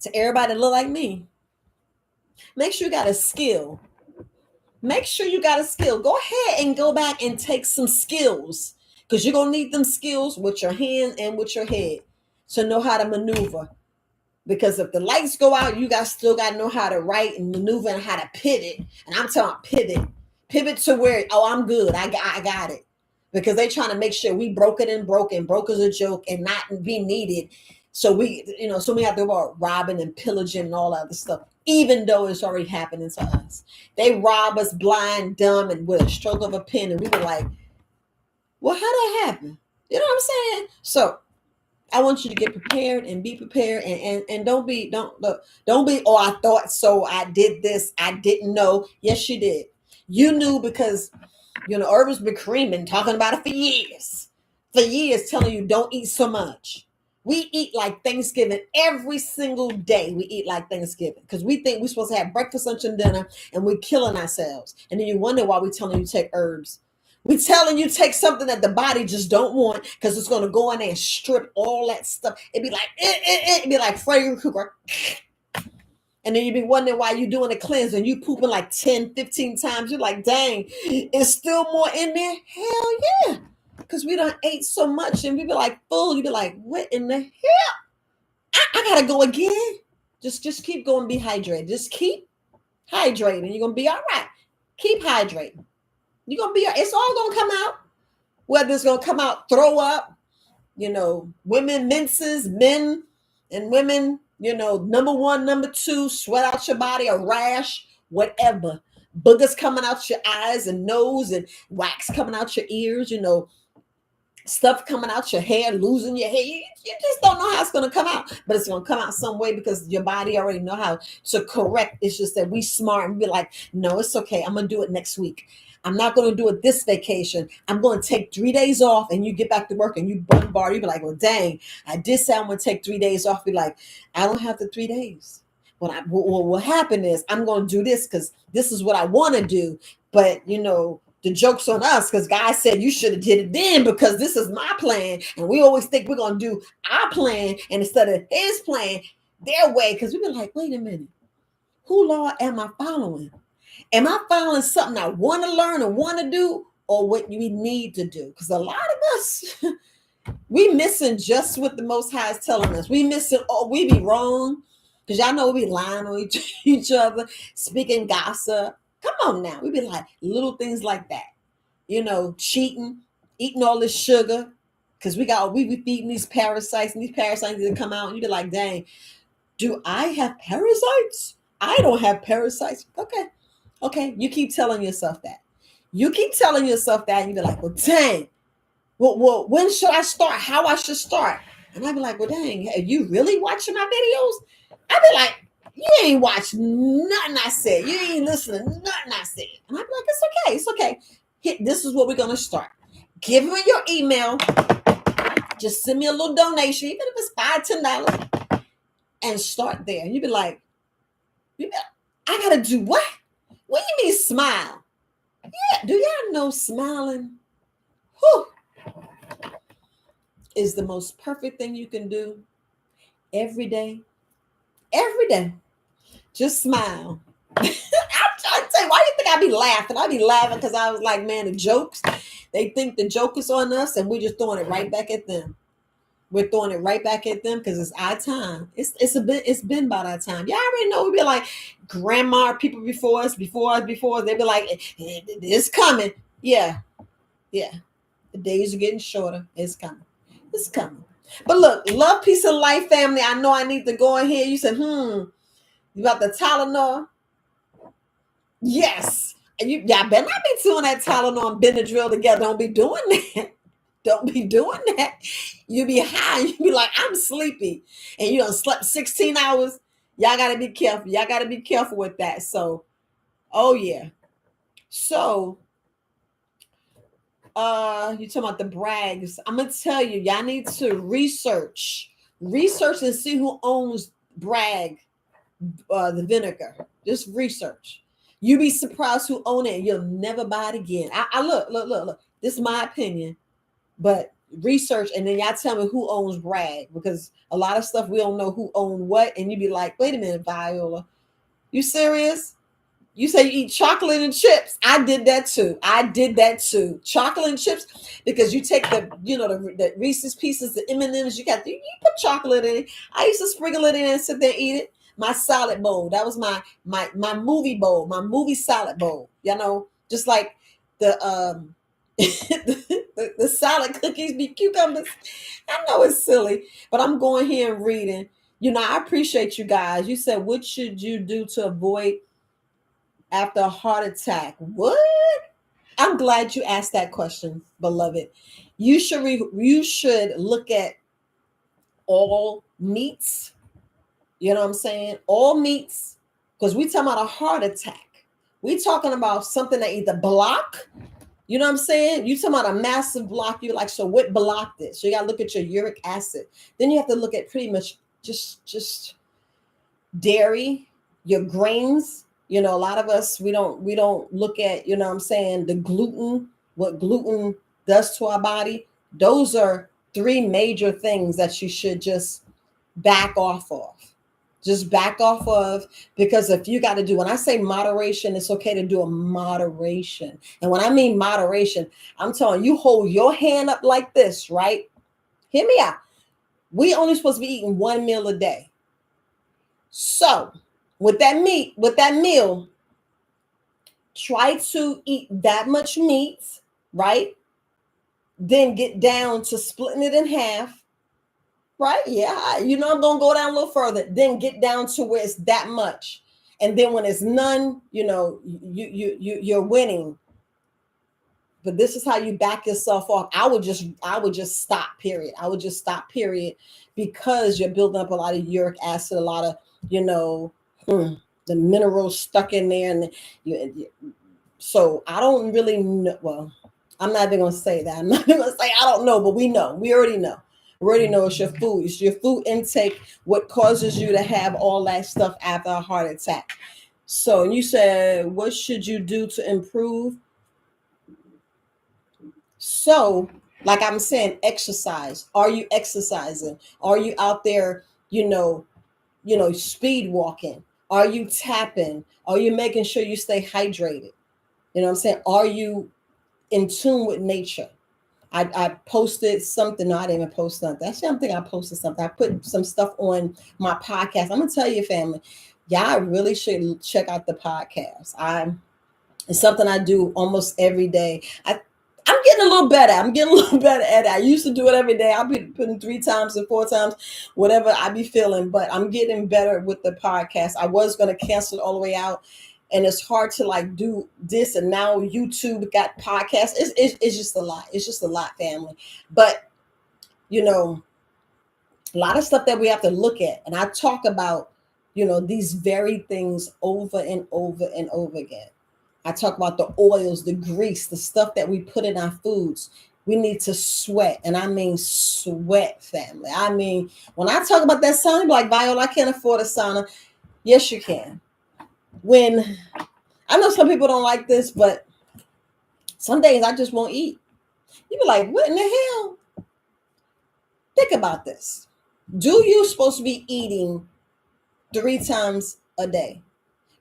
to everybody that look like me, make sure you got a skill. Make sure you got a skill. Go ahead and go back and take some skills because you're going to need them skills with your hands and with your head to know how to maneuver. Because if the lights go out, you still got to know how to write and maneuver and how to pivot. And I'm talking pivot to where, oh, I'm good. I got it. Because they trying to make sure we broke it and broke as a joke and not be needed. So we have to about robbing and pillaging and all that other stuff, even though it's already happening to us. They rob us blind, dumb, and with a stroke of a pen. And we were like, well, how that happen? You know what I'm saying? So I want you to get prepared and be prepared and don't be, oh, I thought so. I did this. I didn't know. Yes, you did. You knew because, Urban's been creaming, talking about it for years, telling you don't eat so much. We eat like Thanksgiving every single day. We eat like Thanksgiving because we think we're supposed to have breakfast, lunch, and dinner, and we're killing ourselves. And then you wonder why we're telling you to take herbs. We telling you take something that the body just don't want because it's gonna go in there and strip all that stuff. It'd be like it'd be like Freddy Krueger. And then you'd be wondering why you doing a cleanse and you pooping like 10, 15 times. You're like, dang, is still more in there? Hell yeah. Because we done ate so much and we be like full. You be like, what in the hell? I gotta go again. Just keep going, be hydrated. Just keep hydrating. You're gonna be all right. Keep hydrating. You're gonna be, it's all gonna come out. Whether it's gonna come out, throw up, women menses, men and women, number one, number two, sweat out your body, a rash, whatever. Boogers coming out your eyes and nose and wax coming out your ears, stuff coming out your hair, losing your hair. You just don't know how it's going to come out, but it's going to come out some way because your body already know how to correct. It's just that we smart and be like, no, it's okay. I'm going to do it next week. I'm not going to do it this vacation. I'm going to take 3 days off, and you get back to work and you bombard. You be like, well, dang, I did say I'm going to take 3 days off. Be like, I don't have the 3 days. What will happen is I'm going to do this because this is what I want to do. But, the joke's on us because God said you should have did it then because this is my plan. And we always think we're going to do our plan and instead of his plan, their way. Because we've been like, wait a minute, who law am I following? Am I following something I want to learn or want to do or what we need to do? Because a lot of us, we missing just what the Most High is telling us. We missing, we be wrong. Because y'all know we be lying on each other, speaking gossip. Come on now. We be like little things like that. Cheating, eating all this sugar. Because we be feeding these parasites, and these parasites that come out, and you be like, dang, do I have parasites? I don't have parasites. Okay. You keep telling yourself that. And you be like, well, dang. Well, when should I start? How I should start? And I be like, well, dang, are you really watching my videos? I be like, you ain't watching nothing I said. You ain't listening to nothing I said. And I be like, it's okay. This is what we're going to start. Give me your email. Just send me a little donation, even if it's $5, $10, and start there. And you be like, I got to do what? What do you mean smile? Yeah, do y'all know smiling is the most perfect thing you can do every day? Every day. Just smile. I'm trying to tell you, why do you think I be laughing? I be laughing because I was like, man, the jokes, they think the joke is on us and we're just throwing it right back at them. We're throwing it right back at them because it's our time. It's been about our time. Y'all already know we be like grandma, people before us, they be like, it's coming. Yeah. The days are getting shorter. It's coming. But look, love, peace, and life, family. I know I need to go in here. You said, you got the Tylenol? Yes. And y'all better not be doing that Tylenol and Benadryl together. Don't be doing that. Don't be doing that. You be high. You be like, I'm sleepy. And you done slept 16 hours. Y'all got to be careful. Y'all got to be careful with that. So, oh yeah. So, you talking about the brags. I'm going to tell you, y'all need to research and see who owns brag, the vinegar. Just research. You be surprised who own it. You'll never buy it again. I look. This is my opinion. But research and then y'all tell me who owns brag because a lot of stuff we don't know who own what. And you be like, wait a minute, Viola, you serious? You say you eat chocolate and chips. I did that too. Chocolate and chips because you take the Reese's Pieces, the M&Ms. You put chocolate in it. I used to sprinkle it in and sit there and eat it. My salad bowl. That was my movie bowl. My movie salad bowl. Just like the the salad cookies be cucumbers. I know it's silly, but I'm going here and reading. I appreciate you guys. You said, what should you do to avoid after a heart attack? What? I'm glad you asked that question, beloved. You should look at all meats. You know what I'm saying? All meats, because we talking about a heart attack. We talking about something that either block. You know what I'm saying? You talking about a massive block. You're like, so what blocked it? So you got to look at your uric acid. Then you have to look at pretty much just dairy, your grains. A lot of us, we don't look at, the gluten. what gluten does to our body. Those are three major things that you should just back off of. Just back off of, because if you got to do, when I say moderation, it's okay to do a moderation. And when I mean moderation, I'm telling you, hold your hand up like this, right? Hear me out. We only supposed to be eating one meal a day. So with that meal, try to eat that much meat, right? Then get down to splitting it in half, right? Yeah, I'm gonna go down a little further. Then get down to where it's that much, and then when it's none, you're winning. But this is how you back yourself off. I would just stop. Period. I would just stop. Period, because you're building up a lot of uric acid, a lot of you know the minerals stuck in there, and so I don't really know. Well, I'm not even gonna say that. I'm not even gonna say I don't know, but we know. We already know. We already know it's your food. It's your food intake what causes you to have all that stuff after a heart attack. So you said, what should you do to improve? So, like I'm saying, exercise. Are you exercising? Are you out there, speed walking? Are you tapping? Are you making sure you stay hydrated? You know what I'm saying? Are you in tune with nature? I posted something. No, I didn't even post something. Actually, I'm thinking I posted something. I put some stuff on my podcast. I'm gonna tell you, family, y'all really should check out the podcast. It's something I do almost every day. I'm getting a little better. I'm getting a little better at it. I used to do it every day. I'll be putting 3 times and 4 times, whatever I be feeling. But I'm getting better with the podcast. I was going to cancel it all the way out. And it's hard to like do this. And now YouTube got podcasts. It's just a lot. It's just a lot, family. But, a lot of stuff that we have to look at. And I talk about, these very things over and over and over again. I talk about the oils, the grease, the stuff that we put in our foods. We need to sweat. And I mean sweat, family. I mean, when I talk about that sauna, you're like, Viola, I can't afford a sauna. Yes, you can. When I know some people don't like this, but some days I just won't eat. You be like, what in the hell? Think about this. Do you supposed to be eating 3 times a day?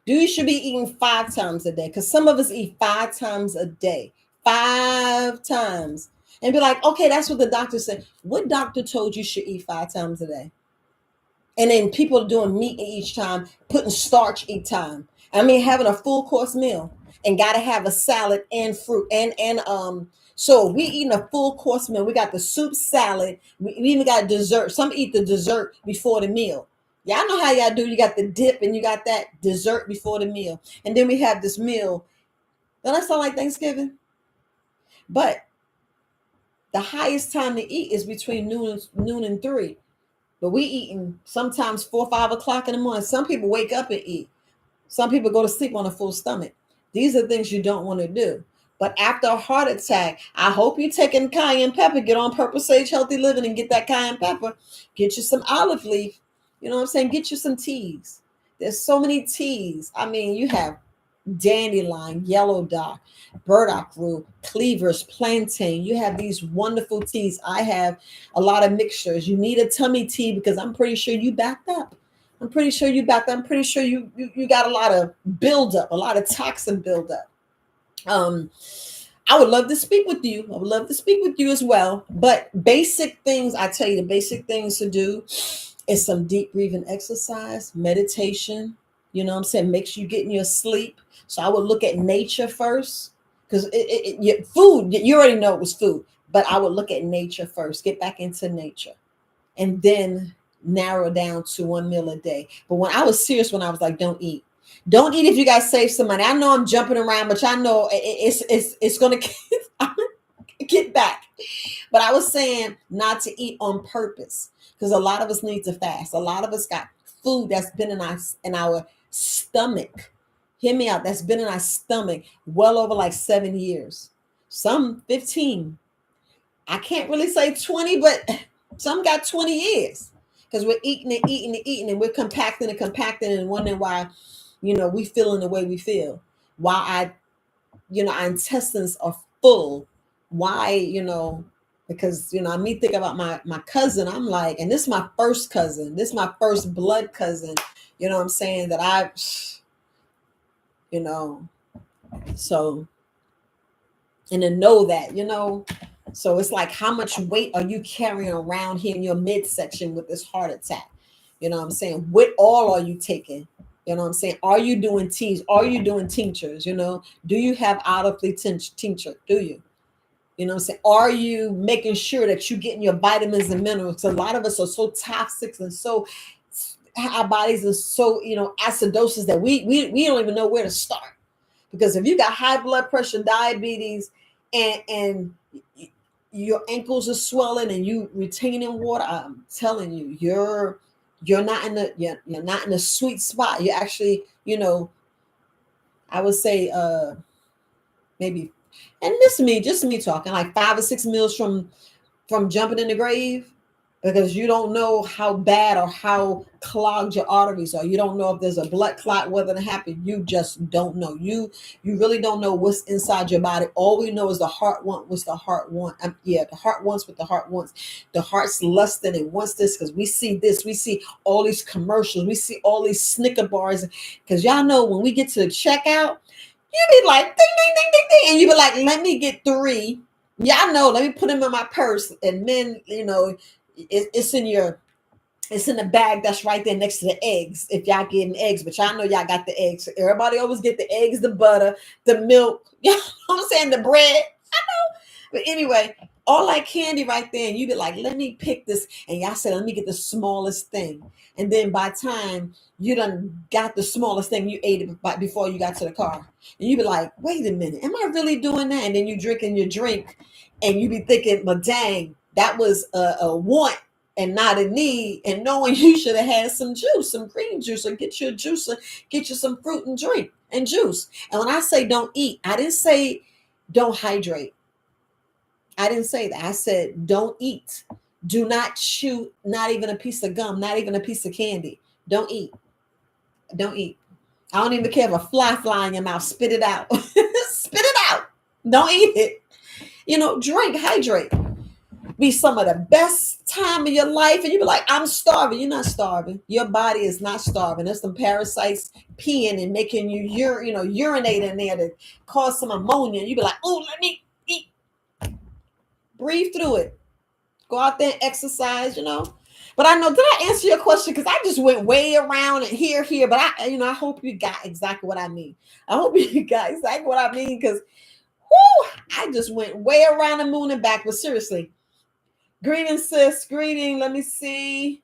You should be eating 5 times a day, because some of us eat 5 times a day. 5 times. And be like, okay, that's what the doctor said. What doctor told you should eat 5 times a day? And then people are doing meat each time, putting starch each time. I mean, having a full course meal and got to have a salad and fruit and so we eating a full course meal. We got the soup, salad. We even got dessert. Some eat the dessert before the meal. Y'all know how y'all do. You got the dip and you got that dessert before the meal. And then we have this meal. Doesn't that sound like Thanksgiving? But the highest time to eat is between noon and 3. But we eating sometimes 4, 5 o'clock in the morning. Some people wake up and eat. Some people go to sleep on a full stomach. These are things you don't want to do. But after a heart attack, I hope you're taking cayenne pepper. Get on Purple Sage Healthy Living and get that cayenne pepper. Get you some olive leaf. You know what I'm saying? Get you some teas. There's so many teas. I mean, you have dandelion, yellow dock, burdock root, cleavers, plantain. You have these wonderful teas. I have a lot of mixtures. You need a tummy tea because I'm pretty sure you backed up. I'm pretty sure you got a lot of buildup, a lot of toxin buildup. I would love to speak with you. I would love to speak with you as well. But basic things, I tell you, the basic things to do is some deep breathing exercise, meditation. You know what I'm saying? Make sure you get in your sleep. So I would look at nature first, because food, you already know it was food, but I would look at nature first. Get back into nature, and then narrow down to one meal a day. But when I was serious, when I was like, don't eat. Don't eat if you got to save some money. I know I'm jumping around, but I know it's going to get back. But I was saying not to eat on purpose, because a lot of us need to fast. A lot of us got food that's been in our stomach. Hear me out. That's been in our stomach well over like 7 years. Some 15. I can't really say 20, but some got 20 years, because we're eating, and we're compacting and wondering why, we feeling the way we feel. Why our intestines are full. Why, because me thinking about my cousin, I'm like, and this is my first cousin, this is my first blood cousin, what I'm saying, that you know so, and to know that, so it's like, how much weight are you carrying around here in your midsection with this heart attack? What I'm saying? What all are you taking? What I'm saying? Are you doing teas? Are you doing tinctures? Do you have out of the tincture? Do you? What I'm saying? Are you making sure that you're getting your vitamins and minerals? A lot of us are so toxic and so, our bodies are so, acidosis, that we don't even know where to start. Because if you got high blood pressure, diabetes, and your ankles are swelling and you retaining water, I'm telling you, you're not in you're not in a sweet spot. You're actually, I would say, maybe, and this is me, just me talking, like 5 or 6 meals from jumping in the grave, because you don't know how bad or how clogged your arteries are. You don't know if there's a blood clot, whether it happened. You just don't know. You really don't know what's inside your body. All we know is the heart wants what the heart wants. The heart wants what the heart wants. The heart's lusting and wants this, because we see this. We see all these commercials. We see all these Snicker bars. Because y'all know, when we get to the checkout, you be like, ding, ding, ding, ding, ding. And you be like, let me get 3. Y'all know, let me put them in my purse. And then, it's in the bag that's right there next to the eggs, if y'all getting eggs. But y'all know y'all got the eggs. Everybody always get the eggs, the butter, the milk. You know what I'm saying? The bread. But anyway, all that candy right there, and you be like, let me pick this. And y'all said, let me get the smallest thing. And then by the time you done got the smallest thing, you ate it before you got to the car. And you be like, wait a minute, am I really doing that? And then you drinking your drink, and you be thinking, well, dang, that was a want and not a need. And knowing you should have had some juice, some green juice, or get you a juicer, get you some fruit and drink and juice. And when I say don't eat, I didn't say don't hydrate. I didn't say that. I said, don't eat. Do not chew, not even a piece of gum, not even a piece of candy. Don't eat. Don't eat. I don't even care if a fly in your mouth. Spit it out. Spit it out. Don't eat it. Drink, hydrate. Be some of the best time of your life. And you be like, I'm starving. You're not starving. Your body is not starving. There's some parasites peeing and making you urinate in there to cause some ammonia. You be like, oh, let me eat. Breathe through it. Go out there and exercise, But I know, did I answer your question? Because I just went way around and here. But I hope you got exactly what I mean. I hope you got exactly what I mean, because I just went way around the moon and back. But seriously, greeting, sis. Greeting. Let me see.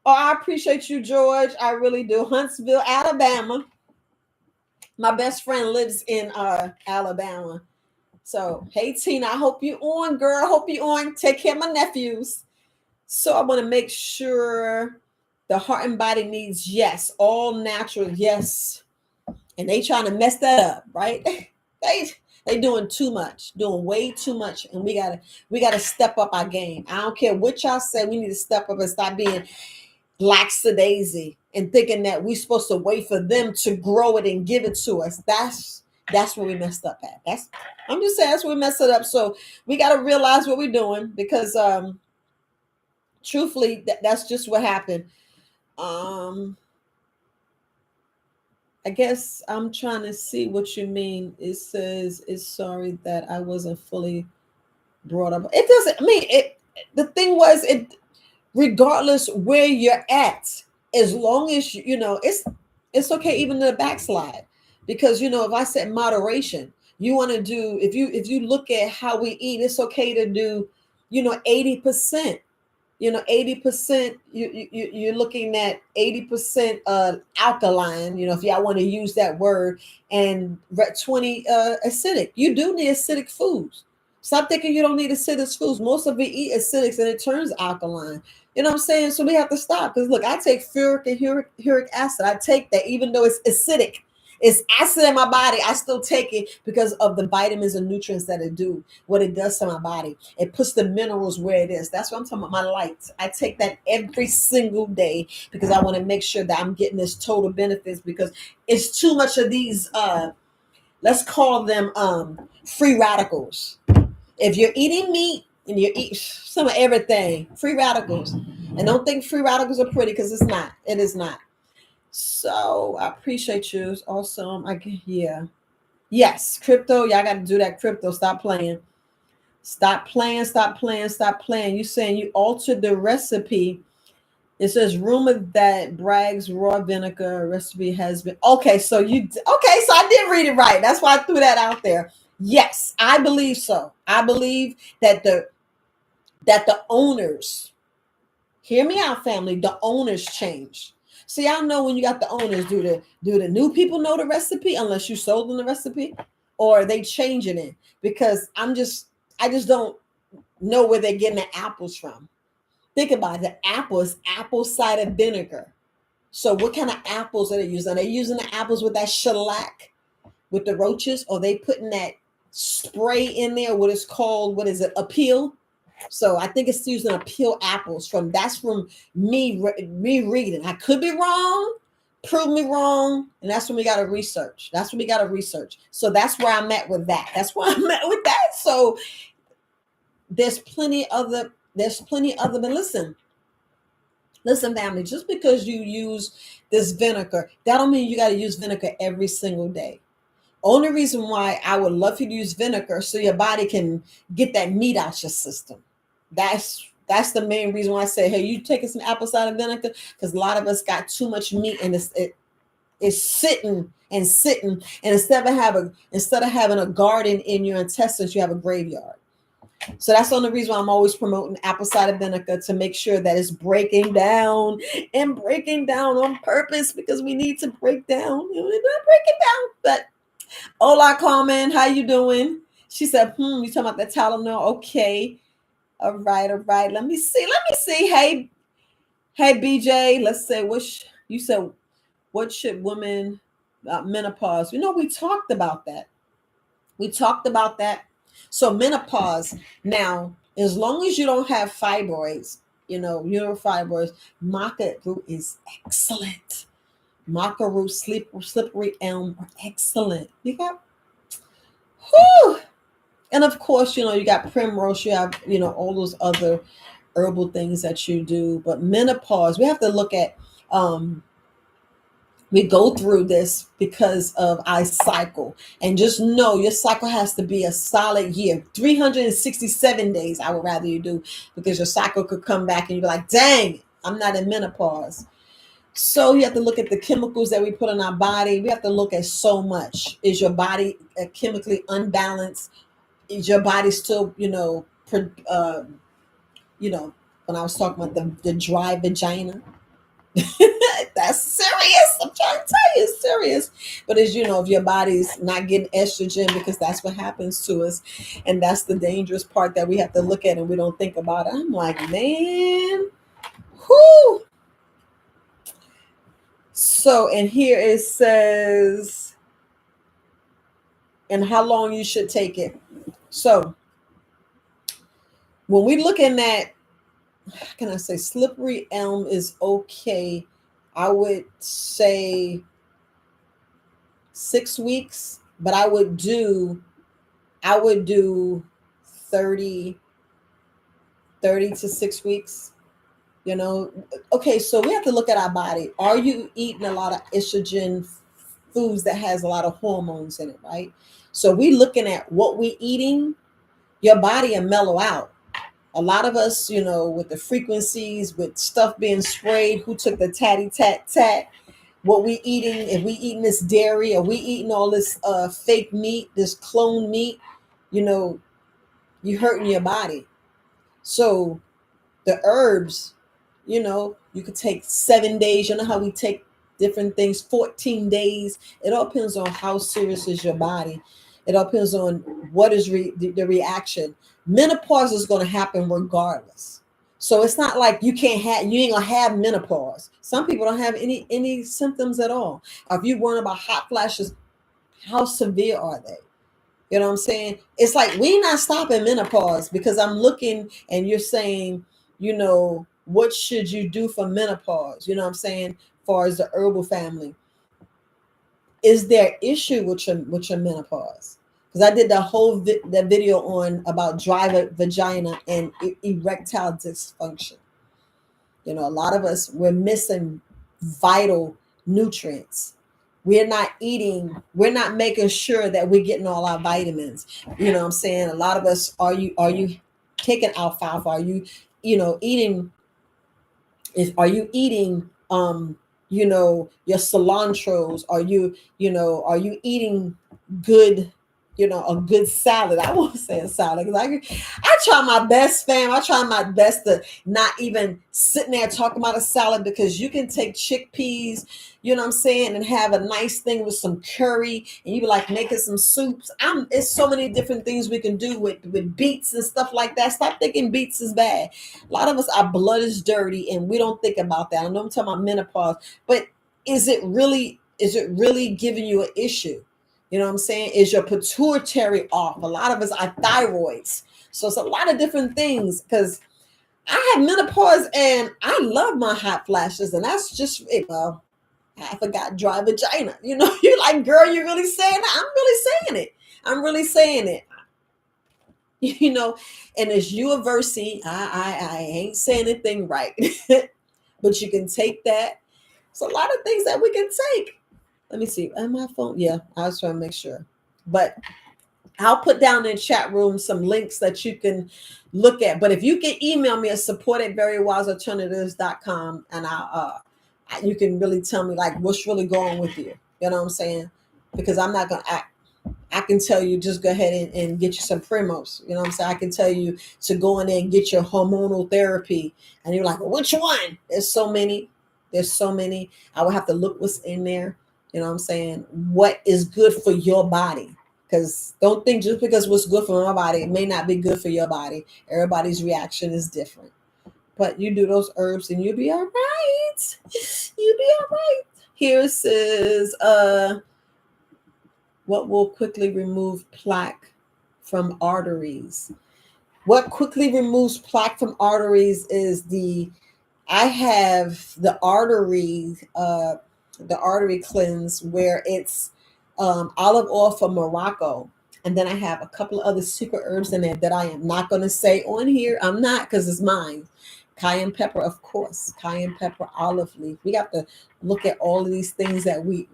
Oh, I appreciate you, George. I really do. Huntsville, Alabama. My best friend lives in Alabama. So, hey, Tina, I hope you on, girl. Hope you on. Take care of my nephews. So I want to make sure the heart and body needs, yes, all natural, yes. And they trying to mess that up, right? they doing too much, doing way too much. And we gotta step up our game. I don't care what y'all say. We need to step up and stop being lackadaisy and thinking that we're supposed to wait for them to grow it and give it to us. That's where we messed up at. I'm just saying, that's where we messed it up. So we got to realize what we're doing, because truthfully, that's just what happened. I guess I'm trying to see what you mean. It says, it's sorry that I wasn't fully brought up. It doesn't, I mean, the thing was, regardless where you're at, as long as it's okay even to backslide. Because if I said moderation, you want to do, if you look at how we eat, it's okay to do 80%. 80%, you're looking at 80% alkaline, if y'all want to use that word, and 20 acidic. You do need acidic foods. Stop thinking you don't need acidic foods. Most of it eat acidics and it turns alkaline. You know what I'm saying? So we have to stop, because look, I take ferric and uric acid. I take that even though it's acidic. It's acid in my body. I still take it because of the vitamins and nutrients that it do, what it does to my body. It puts the minerals where it is. That's what I'm talking about. My light. I take that every single day because I want to make sure that I'm getting this total benefits, because it's too much of these let's call them free radicals. If you're eating meat and you eat some of everything, free radicals. And don't think free radicals are pretty, because it's not. It is not. So I appreciate you. It's awesome. Yeah. Yes, crypto. Y'all got to do that crypto. Stop playing. Stop playing. Stop playing. Stop playing. You saying you altered the recipe. It says rumor that Bragg's raw vinegar recipe has been okay. So I did read it right. That's why I threw that out there. Yes, I believe so. I believe that the owners, hear me out, family. The owners changed. See, I know when you got the owners, do the new people know the recipe unless you sold them the recipe, or are they changing it? Because I just don't know where they're getting the apples from. Think about it. The apple is apple cider vinegar. So what kind of apples are they using? Are they using the apples with that shellac with the roaches, or they putting that spray in there? What is called, what is it? Appeal. So I think it's using appeal apples. From me reading. I could be wrong. Prove me wrong, and that's when we got to research. That's when we got to research. So that's where I'm at with that. That's where I'm at with that. So there's plenty other. But listen, family. Just because you use this vinegar, that don't mean you got to use vinegar every single day. Only reason why I would love you to use vinegar, so your body can get that meat out your system. That's the main reason why I say, hey, you taking some apple cider vinegar, because a lot of us got too much meat, and it's sitting and sitting, and instead of having a garden in your intestines, you have a graveyard. So that's the only reason why I'm always promoting apple cider vinegar, to make sure that it's breaking down on purpose, because we need to break down. We need to break it down. But hola, Carmen, how you doing? She said, you talking about the Tylenol? Okay. All right. Let me see. Hey, BJ, let's say, you said, what should women, menopause? We talked about that. So menopause, now, as long as you don't have fibroids, fibroids, maca root is excellent. Maca root, slippery elm are excellent. You got, whew. And of course, you got primrose, you have, all those other herbal things that you do. But menopause, we have to look at, we go through this because of our cycle. And just know your cycle has to be a solid year. 367 days, I would rather you do, because your cycle could come back and you're like, dang, I'm not in menopause. So you have to look at the chemicals that we put in our body. We have to look at so much. Is your body chemically unbalanced? Is your body still, when I was talking about the dry vagina, that's serious. I'm trying to tell you, it's serious. But as you know, if your body's not getting estrogen, because that's what happens to us, and that's the dangerous part that we have to look at and we don't think about it. I'm like, man, whoo. So, and here it says, and how long you should take it. So, when we're looking at, how can I say, slippery elm is okay. I would say 6 weeks, but I would do 30 to 6 weeks. Okay, so we have to look at our body. Are you eating a lot of estrogen foods that has a lot of hormones in it, right? So we looking at what we eating, your body will mellow out. A lot of us, with the frequencies, with stuff being sprayed, who took the tatty tat tat, what we eating, if we eating this dairy, or we eating all this fake meat, this clone meat, you hurting your body. So the herbs, you could take 7 days. You know how we take different things, 14 days. It all depends on how serious is your body. It all depends on what is the reaction. Menopause is going to happen regardless. So it's not like you ain't gonna have menopause. Some people don't have any symptoms at all. Or if you're worrying about hot flashes, how severe are they? You know what I'm saying? It's like we not stopping menopause, because I'm looking and you're saying, what should you do for menopause? You know what I'm saying? As far as the herbal family. is there issue with your menopause? Because I did the whole that video on about dry vagina and erectile dysfunction. A lot of us, we're missing vital nutrients. We're not making sure that we're getting all our vitamins. I'm saying? A lot of us, are you taking alfalfa? Are you, eating, are you eating your cilantros? Are you eating good, a good salad? I won't say a salad because I try my best, fam. I try my best to not even sitting there talking about a salad, because you can take chickpeas, I'm saying, and have a nice thing with some curry, and you be like making some soups. It's so many different things we can do with beets and stuff like that. Stop thinking beets is bad. A lot of us, our blood is dirty and we don't think about that. I know I'm talking about menopause, but is it really giving you an issue? You know what I'm saying? Is your pituitary off? A lot of us are thyroids. So it's a lot of different things, because I have menopause and I love my hot flashes, and that's just it. Well, I forgot dry vagina. You're like, girl, you're really saying that? I'm really saying it. I'm really saying it. And as you a Versi, I ain't saying anything right. But you can take that. It's a lot of things that we can take. Let me see. On my phone. Yeah, I was trying to make sure. But I'll put down in the chat room some links that you can look at. But if you can email me at support@verywisealternatives.com, and you can really tell me like what's really going with you. You know what I'm saying? Because I'm not gonna act. I can tell you just go ahead and get you some Primos. You know what I'm saying? I can tell you to go in there and get your hormonal therapy. And you're like, well, which one? There's so many. There's so many. I would have to look what's in there. You know what I'm saying? What is good for your body? Because don't think just because what's good for my body, it may not be good for your body. Everybody's reaction is different. But you do those herbs and you'll be all right. You'll be all right. Here says, what will quickly remove plaque from arteries? What quickly removes plaque from arteries is I have the artery cleanse, where it's olive oil from Morocco. And then I have a couple of other secret herbs in there that I am not going to say on here. I'm not, because it's mine. Cayenne pepper, of course. Cayenne pepper, olive leaf. We got to look at all of these things that we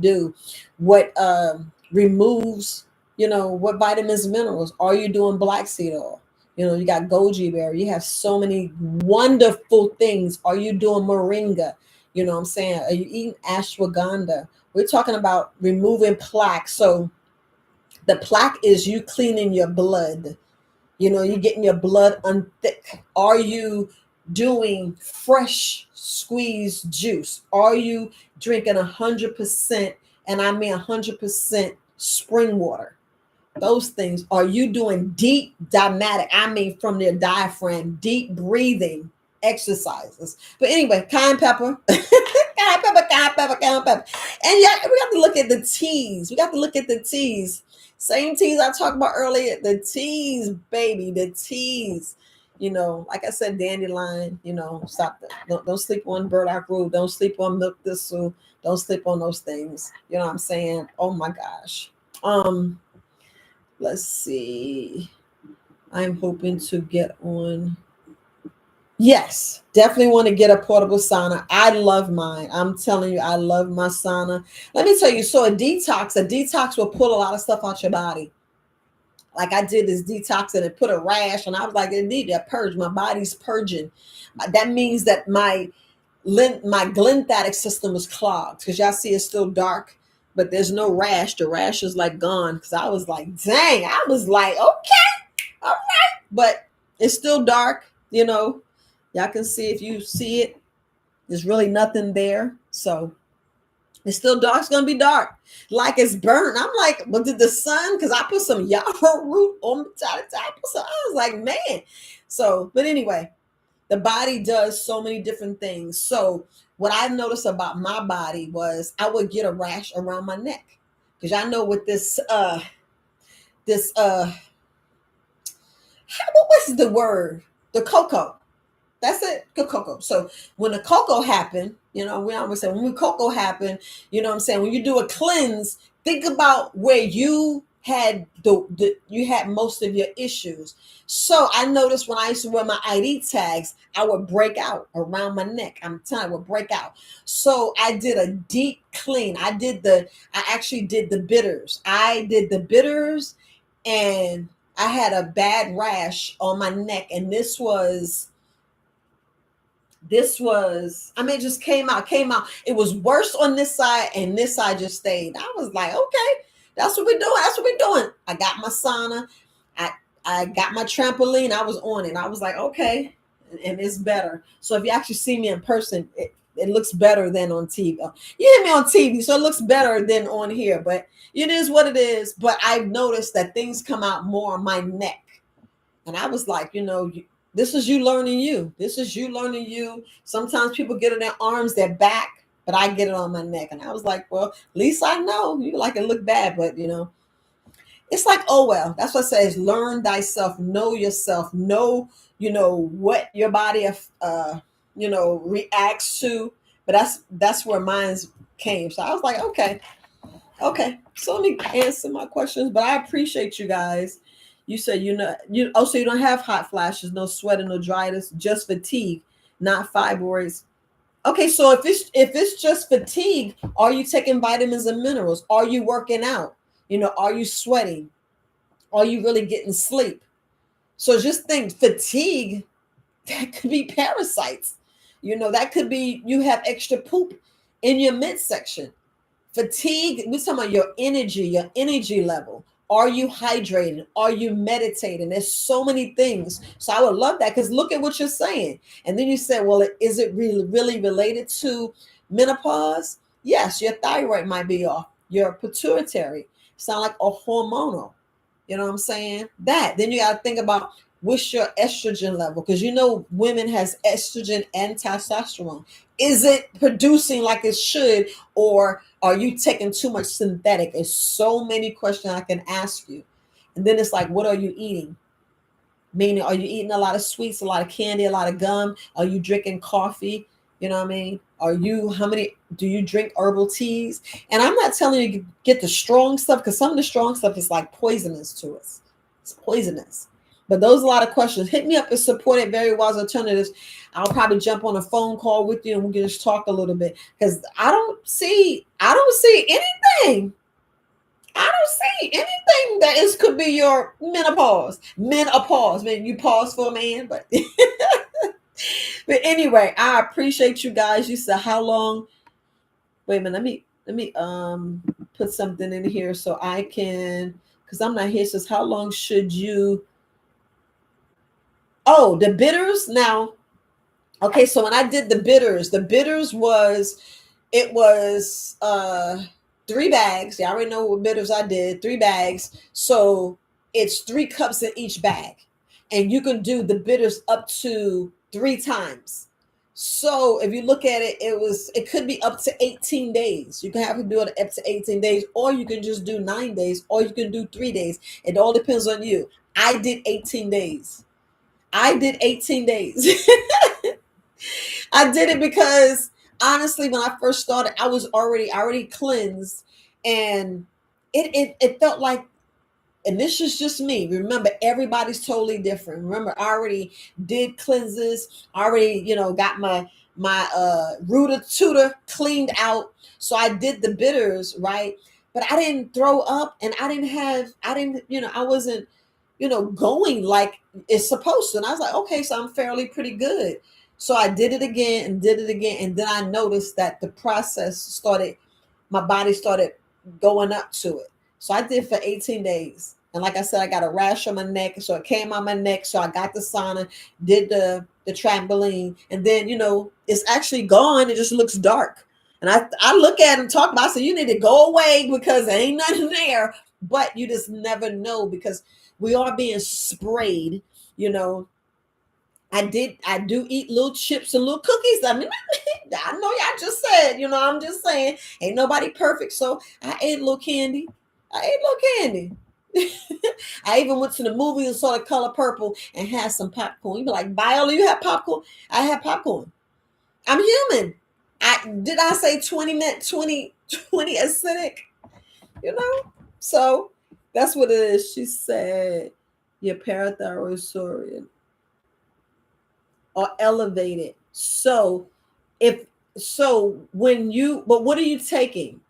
do. What removes, what vitamins, minerals. Are you doing black seed oil? You got goji berry. You have so many wonderful things. Are you doing moringa? You know what I'm saying? Are you eating ashwagandha? We're talking about removing plaque. So the plaque is you cleaning your blood. You're getting your blood unthick. Are you doing fresh squeezed juice? Are you drinking 100%, and I mean 100% spring water? Those things. Are you doing deep diaphragmatic? I mean from the diaphragm, deep breathing exercises. But anyway, cayenne pepper, cayenne pepper, cayenne pepper, cayenne pepper. And yeah, we have to look at the teas. We got to look at the teas. Same teas I talked about earlier. The teas, baby, the teas. Like I said, dandelion. Stop that. Don't sleep on burdock root. Don't sleep on milk thistle. Don't sleep on those things. You know what I'm saying? Oh my gosh. Let's see. I'm hoping to get on. Yes, definitely want to get a portable sauna. I love mine. I'm telling you, I love my sauna. Let me tell you, so a detox will pull a lot of stuff out your body. Like I did this detox and it put a rash, and I was like, I need to purge. My body's purging. That means that my glymphatic system is clogged, because y'all see it's still dark, but there's no rash. The rash is like gone, because I was like, dang, I was like, okay, all right. But it's still dark, Y'all can see, if you see it, there's really nothing there. So it's still dark. It's going to be dark. Like it's burnt. I'm like, well, did the sun, because I put some yarrow root on the top. So I was like, man. So, but anyway, the body does so many different things. So what I noticed about my body was I would get a rash around my neck, because I know with this what was the word? The cocoa. That's it. Good cocoa. So when the cocoa happened, we always say when cocoa happened, what I'm saying, when you do a cleanse, think about where you had you had most of your issues. So I noticed when I used to wear my ID tags, I would break out around my neck. I'm telling you, I would break out. So I did a deep clean. I actually did the bitters. I did the bitters, and I had a bad rash on my neck, and I mean, it just came out. It was worse on this side, and this side just stayed. I was like, okay, that's what we're doing. That's what we're doing. I got my sauna. I I got my trampoline. I was on it. I was like, okay, and it's better. So if you actually see me in person, it looks better than on TV. You hear me on TV, so it looks better than on here. But it is what it is. But I've noticed that things come out more on my neck. And I was like, this is you learning you. This is you learning you. Sometimes people get in their arms, their back, but I get it on my neck. And I was like, well, at least I know. You like it look bad, but it's like, oh well. That's what it says. Learn thyself, know yourself, know, what your body reacts to. But that's where mine came. So I was like, okay. Okay, so let me answer my questions, but I appreciate you guys. You said so you don't have hot flashes, no sweating, no dryness, just fatigue, not fibroids. Okay, so if it's just fatigue, are you taking vitamins and minerals? Are you working out? Are you sweating? Are you really getting sleep? So just think fatigue, that could be parasites. That could be you have extra poop in your midsection. Fatigue, we're talking about your energy level. Are you hydrating? Are you meditating? There's so many things. So I would love that, because look at what you're saying. And then you said, well, is it really related to menopause? Yes, your thyroid might be off. Your pituitary sound like a hormonal. You know what I'm saying? Then you got to think about what's your estrogen level, because women has estrogen and testosterone. Is it producing like it should, or are you taking too much synthetic? There's so many questions I can ask you. And then it's like, what are you eating? Meaning, are you eating a lot of sweets, a lot of candy, a lot of gum? Are you drinking coffee? You know what I mean? How many do you drink herbal teas? And I'm not telling you to get the strong stuff, because some of the strong stuff is like poisonous to us. It's poisonous. But those are a lot of questions. Hit me up and support at Very Wise Alternatives. I'll probably jump on a phone call with you and we can just talk a little bit, because I don't see anything. I don't see anything that could be your menopause. Menopause. I mean, you pause for a man, but but anyway, I appreciate you guys. You said how long? Wait a minute. Let me put something in here so I can, because I'm not here. It says how long should you? Oh, the bitters now. Okay, so when I did the bitters was it was 3 bags. Yeah, I already know what bitters I did. 3 bags. So it's 3 cups in each bag. And you can do the bitters up to 3 times. So if you look at it, it could be up to 18 days. You can have to do it up to 18 days, or you can just do 9 days, or you can do 3 days. It all depends on you. I did 18 days. I did 18 days. I did it because honestly, when I first started, I already cleansed, and it felt like, and this is just me. Remember, everybody's totally different. Remember, I already did cleanses. I already, got my rooter tutor cleaned out. So I did the bitters, right? But I didn't throw up, and I wasn't, going like it's supposed to. And I was like, okay, so I'm fairly pretty good. So I did it again and did it again. And then I noticed that the process my body started going up to it. So I did for 18 days. And like I said, I got a rash on my neck. So it came on my neck. So I got the sauna, did the trampoline. And then, it's actually gone. It just looks dark. And I look at it and talk about it. I say, you need to go away because there ain't nothing there. But you just never know, because we are being sprayed, I do eat little chips and little cookies. I mean, I know y'all just said, I'm just saying, ain't nobody perfect. So I ate a little candy. I even went to the movie and saw The Color Purple and had some popcorn. You be like, Viola, you have popcorn? I have popcorn. I'm human. I say 20 minutes, 20 acidic, you know? So that's what it is. She said your parathyroid are elevated. So if when you, but what are you taking?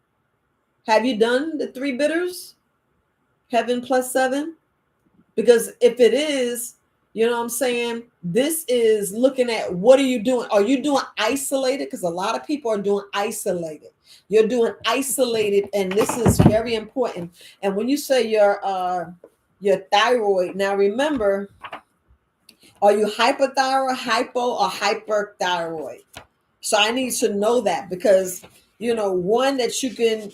Have you done the three bitters? Heaven plus 7? Because if it is, you know what I'm saying? This is looking at what are you doing? Are you doing isolated? Because a lot of people are doing isolated. You're doing isolated, and this is very important. And when you say your thyroid, now remember, are you hypothyroid, hypo, or hyperthyroid? So I need to know that because one that you can,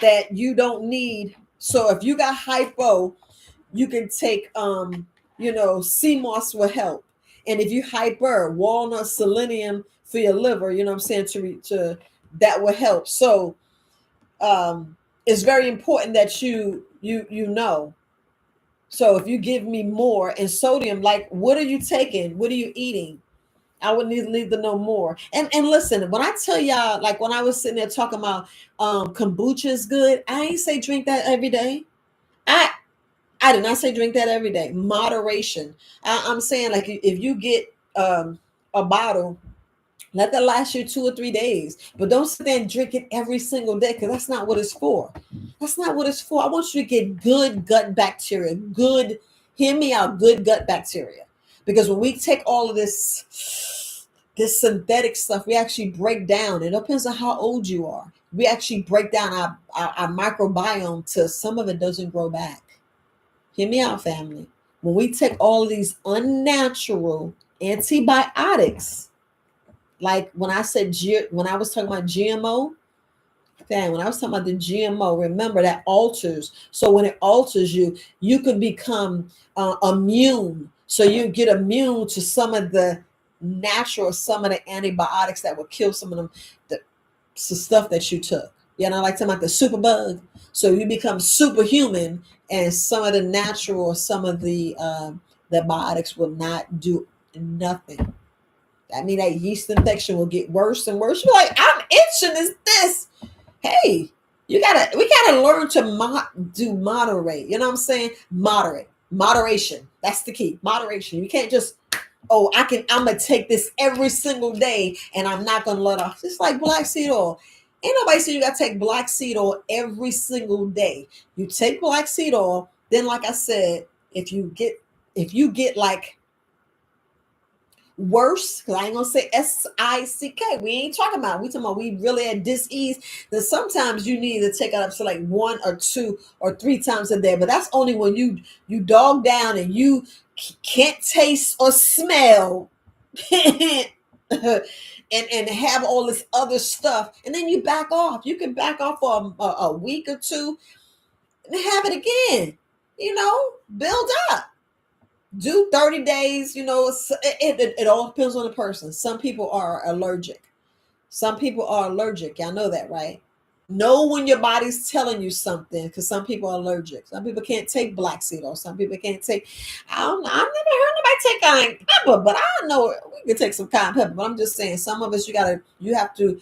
that you don't need. So if you got hypo, you can take sea moss will help. And if you hyper, walnut, selenium for your liver, you know what I'm saying, to that will help. So it's very important that you know. So if you give me more and sodium, like what are you taking? What are you eating? I would need to know more. And listen, when I tell y'all, like when I was sitting there talking about kombucha is good, I ain't say drink that every day. I I did not say drink that every day. Moderation. I'm saying like if you get a bottle, let that last you 2 or 3 days, but don't sit there and drink it every single day because that's not what it's for. That's not what it's for. I want you to get good gut bacteria. Good, hear me out. Good gut bacteria, because when we take all of this synthetic stuff, we actually break down. It depends on how old you are. We actually break down our microbiome to some of it doesn't grow back. Hear me out, family. When we take all these unnatural antibiotics, like when I said when I was talking about GMO, when I was talking about the GMO, remember that alters. So when it alters you, you can become immune. So you get immune to some of the natural, some of the antibiotics that will kill some of them, the stuff that you took. Yeah, and I like talking about the superbug. So you become superhuman, and some of the natural or some of the biotics will not do nothing. I mean, that yeast infection will get worse and worse. You're like, I'm itching. Is this? Hey, we gotta learn to moderate. You know what I'm saying? Moderation. That's the key. Moderation. You can't just, I'm gonna take this every single day and I'm not gonna let off. It's like black seed oil. Ain't nobody said you gotta take black seed oil every single day. You take black seed oil, then like I said, if you get like worse, because I ain't gonna say sick. We ain't talking about. We talking about we really at dis-ease. Then sometimes you need to take it up to like 1 or 2 or 3 times a day. But that's only when you dog down and you can't taste or smell and have all this other stuff, and then you back off. You can back off for a week or two and have it again. Build up. Do 30 days. It all depends on the person. Some people are allergic. Y'all know that, right? Know when your body's telling you something, because some people are allergic. Some people can't take black seed, or some people can't take, I don't know, I've never heard nobody take cayenne pepper, but I know we can take some cayenne pepper. But I'm just saying, some of us, you have to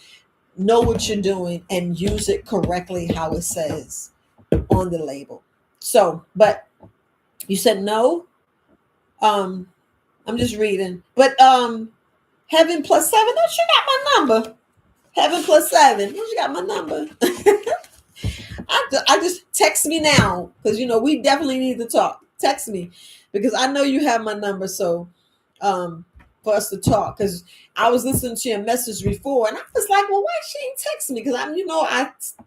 know what you're doing and use it correctly how it says on the label. So, but you said no. I'm just reading. But Heaven plus 7, don't you got my number? Heaven plus 7, don't you got my number? I just text me now, because we definitely need to talk. Text me, because I know you have my number. So for us to talk, because I was listening to your message before and I was like, well, why she ain't text me? Because I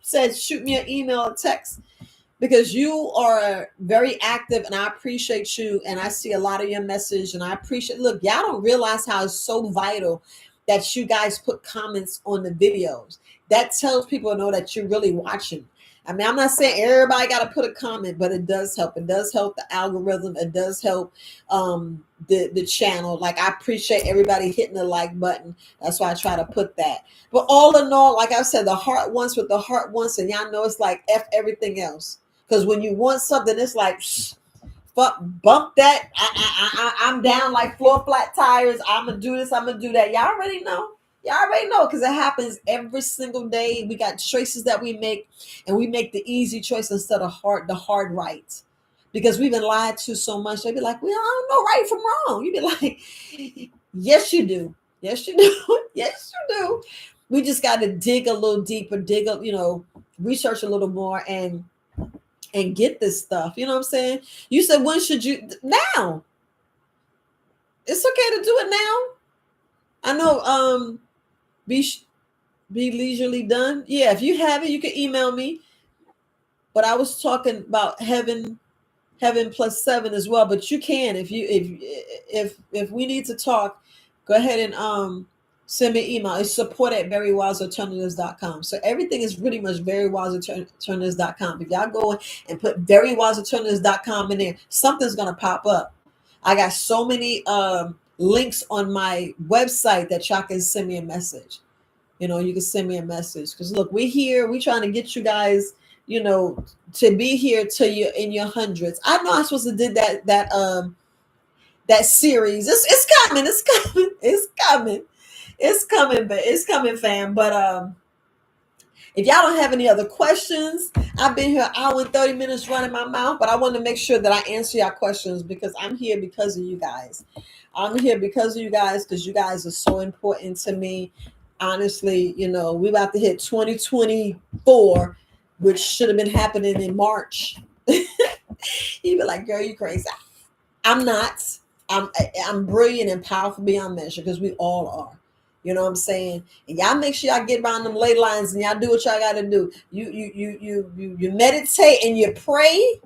said shoot me an email or text, because you are very active and I appreciate you, and I see a lot of your message and I appreciate. Look, y'all don't realize how it's so vital that you guys put comments on the videos. That tells people know that you're really watching. I mean, I'm not saying everybody got to put a comment, but it does help. It does help the algorithm. It does help the channel. Like, I appreciate everybody hitting the like button. That's why I try to put that. But all in all, like I said, the heart wants what the heart wants, and y'all know it's like F everything else. Because when you want something, it's like, fuck, bump that. I'm down like floor flat tires. I'm gonna do this. I'm gonna do that. Y'all already know. Y'all already know because it happens every single day. We got choices that we make, and we make the easy choice instead of the hard right. Because we've been lied to so much. They be like, "Well, I don't know right from wrong." You be like, "Yes, you do. Yes, you do. Yes, you do." We just got to dig a little deeper, research a little more, and get this stuff. You know what I'm saying? You said, when should you? Now. It's okay to do it now. I know. Be be leisurely done. Yeah, if you have it, you can email me. But I was talking about heaven plus 7 as well. But you can, if we need to talk, go ahead and send me an email. It's support@verywisealternatives.com. So everything is pretty much verywisealternatives.com. If y'all go and put verywisealternatives.com in there, something's gonna pop up. I got so many links on my website that y'all can send me a message. You can send me a message because look, we're here. We're trying to get you guys, to be here to you in your hundreds. I know I'm supposed to did that series. It's coming. It's coming. It's coming. It's coming. But it's coming, fam. But if y'all don't have any other questions, I've been here an hour and 30 minutes running my mouth, but I want to make sure that I answer your questions because I'm here because of you guys. I'm here because of you guys because you guys are so important to me. Honestly, we're about to hit 2024, which should have been happening in March. You be like, girl, you crazy. I'm not. I'm brilliant and powerful beyond measure because we all are. You know what I'm saying? And y'all make sure y'all get around them ley lines and y'all do what y'all got to do. You meditate and you pray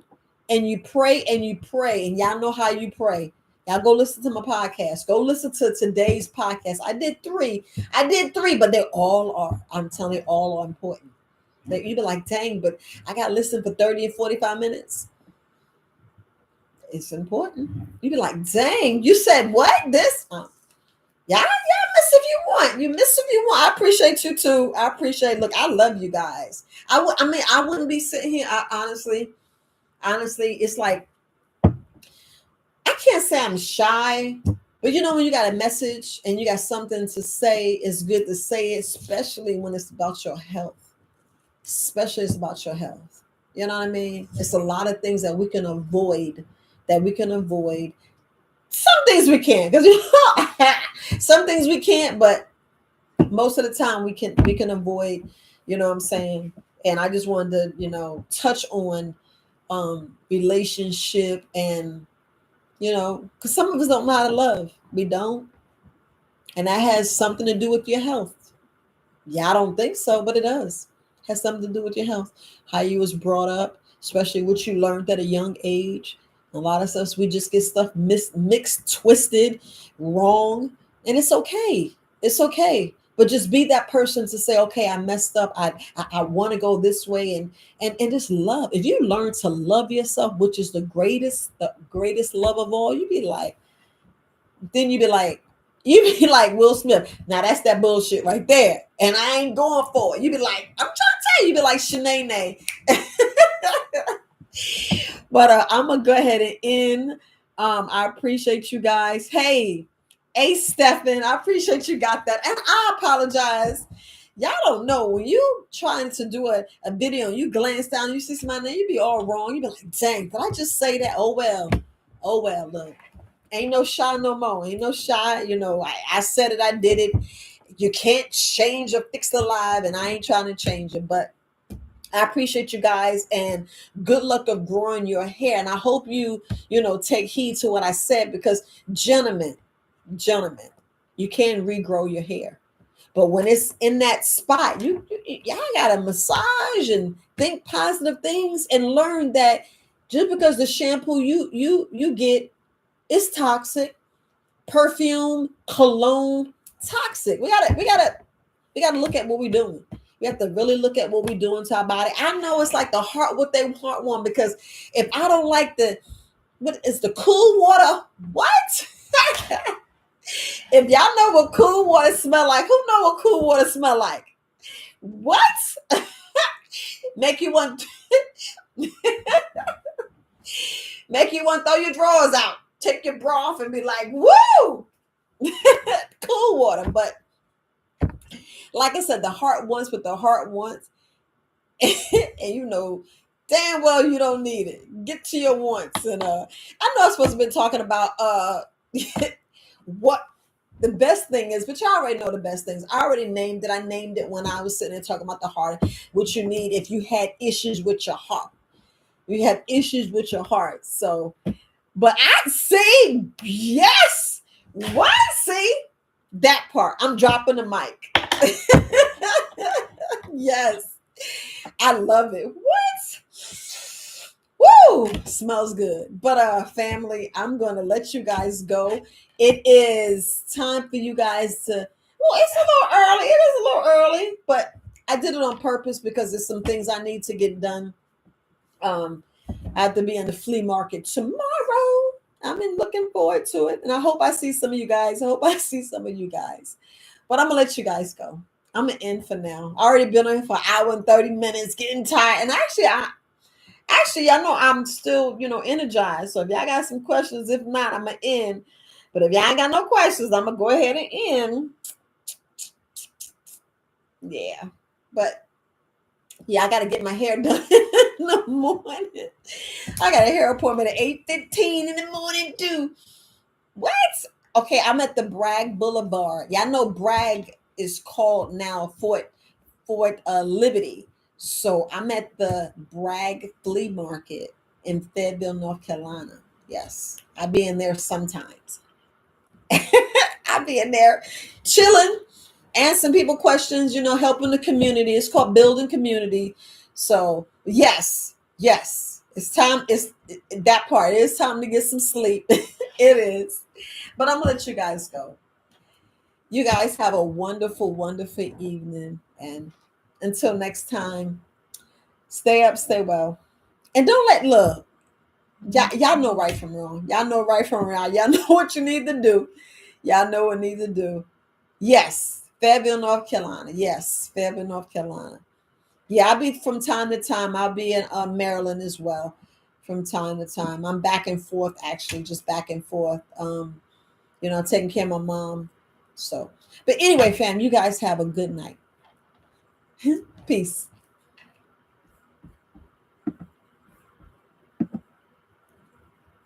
and you pray and you pray and y'all know how you pray. Y'all go listen to my podcast. Go listen to today's podcast. I did three, but they all are. I'm telling you, all are important. That you be like, dang, but I got to listen for 30 and 45 minutes. It's important. You be like, dang, you said what? This? Yeah, miss if you want. You miss if you want. I appreciate you too. I appreciate. Look, I love you guys. I wouldn't be sitting here. Honestly, it's like I can't say I'm shy, but when you got a message and you got something to say, it's good to say it, especially when it's about your health. Especially it's about your health. You know what I mean? It's a lot of things that we can avoid. Some things we can, because some things we can't, but most of the time we can avoid. You know what I'm saying? And I just wanted to touch on relationship and because some of us don't know how to love. We don't, and that has something to do with your health. Yeah, I don't think so, but it does. It has something to do with your health, how you was brought up, especially what you learned at a young age. A lot of us, we just get stuff mixed, twisted, wrong, and it's okay. It's okay. But just be that person to say, okay, I messed up. I want to go this way, and just love. If you learn to love yourself, which is the greatest love of all, you be like Will Smith. Now that's that bullshit right there, and I ain't going for it. You be like, I'm trying to tell you, be like Shanae. But I'm gonna go ahead and end. I appreciate you guys. Hey, Stephen, I appreciate you got that, and I apologize. Y'all don't know when you trying to do a video, you glance down, you see somebody name, you be all wrong. You be like, dang, did I just say that? Oh well, look, ain't no shy no more. Ain't no shy. I said it, I did it. You can't change or fix the live, and I ain't trying to change it, but I appreciate you guys and good luck of growing your hair. And I hope you take heed to what I said, because gentlemen, you can regrow your hair. But when it's in that spot, y'all got to massage and think positive things and learn that just because the shampoo you get is toxic, perfume, cologne, toxic. We gotta look at what we're doing. We have to really look at what we're doing to our body. I know it's like the heart, what they heart want, because if I don't like what is the cool water? What? If y'all know what cool water smell like, who know what cool water smell like? What? Make you want Make you want to throw your drawers out. Take your bra off and be like, woo! Cool water. But like I said, the heart wants what the heart wants. And you know damn well you don't need it. Get to your wants. And I know I'm supposed to be talking about what the best thing is, but you already know the best things. I already named it. I named it when I was sitting there talking about the heart, what you need if you had issues with your heart. You have issues with your heart. So, but I see, yes, what? See that part. I'm dropping the mic. Yes, I love it. What? Woo! Smells good. But family, I'm gonna let you guys go. It is time for you guys to, well, it's a little early. It is a little early, but I did it on purpose because there's some things I need to get done. I have to be in the flea market tomorrow. I'm looking forward to it. And I hope I see some of you guys. I hope I see some of you guys. But I'm gonna let you guys go. I'm gonna end for now. I already been on for an hour and 30 minutes, getting tired. And actually, I know I'm still, energized. So if y'all got some questions, if not, I'm gonna end. But if y'all ain't got no questions, I'm gonna go ahead and end. Yeah. But yeah, I gotta get my hair done in the morning. I got a hair appointment at 8:15 in the morning too. What? Okay, I'm at the Bragg Boulevard. Y'all know Bragg is called now Fort Liberty. So I'm at the Bragg Flea Market in Fayetteville, North Carolina. Yes, I'll be in there sometimes. I'll be in there chilling, answering people questions, helping the community. It's called building community. So yes, it's time. It's that part. It's time to get some sleep. It is. But I'm gonna let you guys go. You guys have a wonderful, wonderful evening. And until next time, stay up, stay well. And don't let love. Y'all know right from wrong. Y'all know right from wrong. Y'all know what you need to do. Y'all know what you need to do. Yes, Fayetteville, North Carolina. Yes, Fayetteville, North Carolina. Yeah, I'll be from time to time. I'll be in Maryland as well from time to time. I'm back and forth, actually, just back and forth. Taking care of my mom. So, but anyway, fam, you guys have a good night. Peace.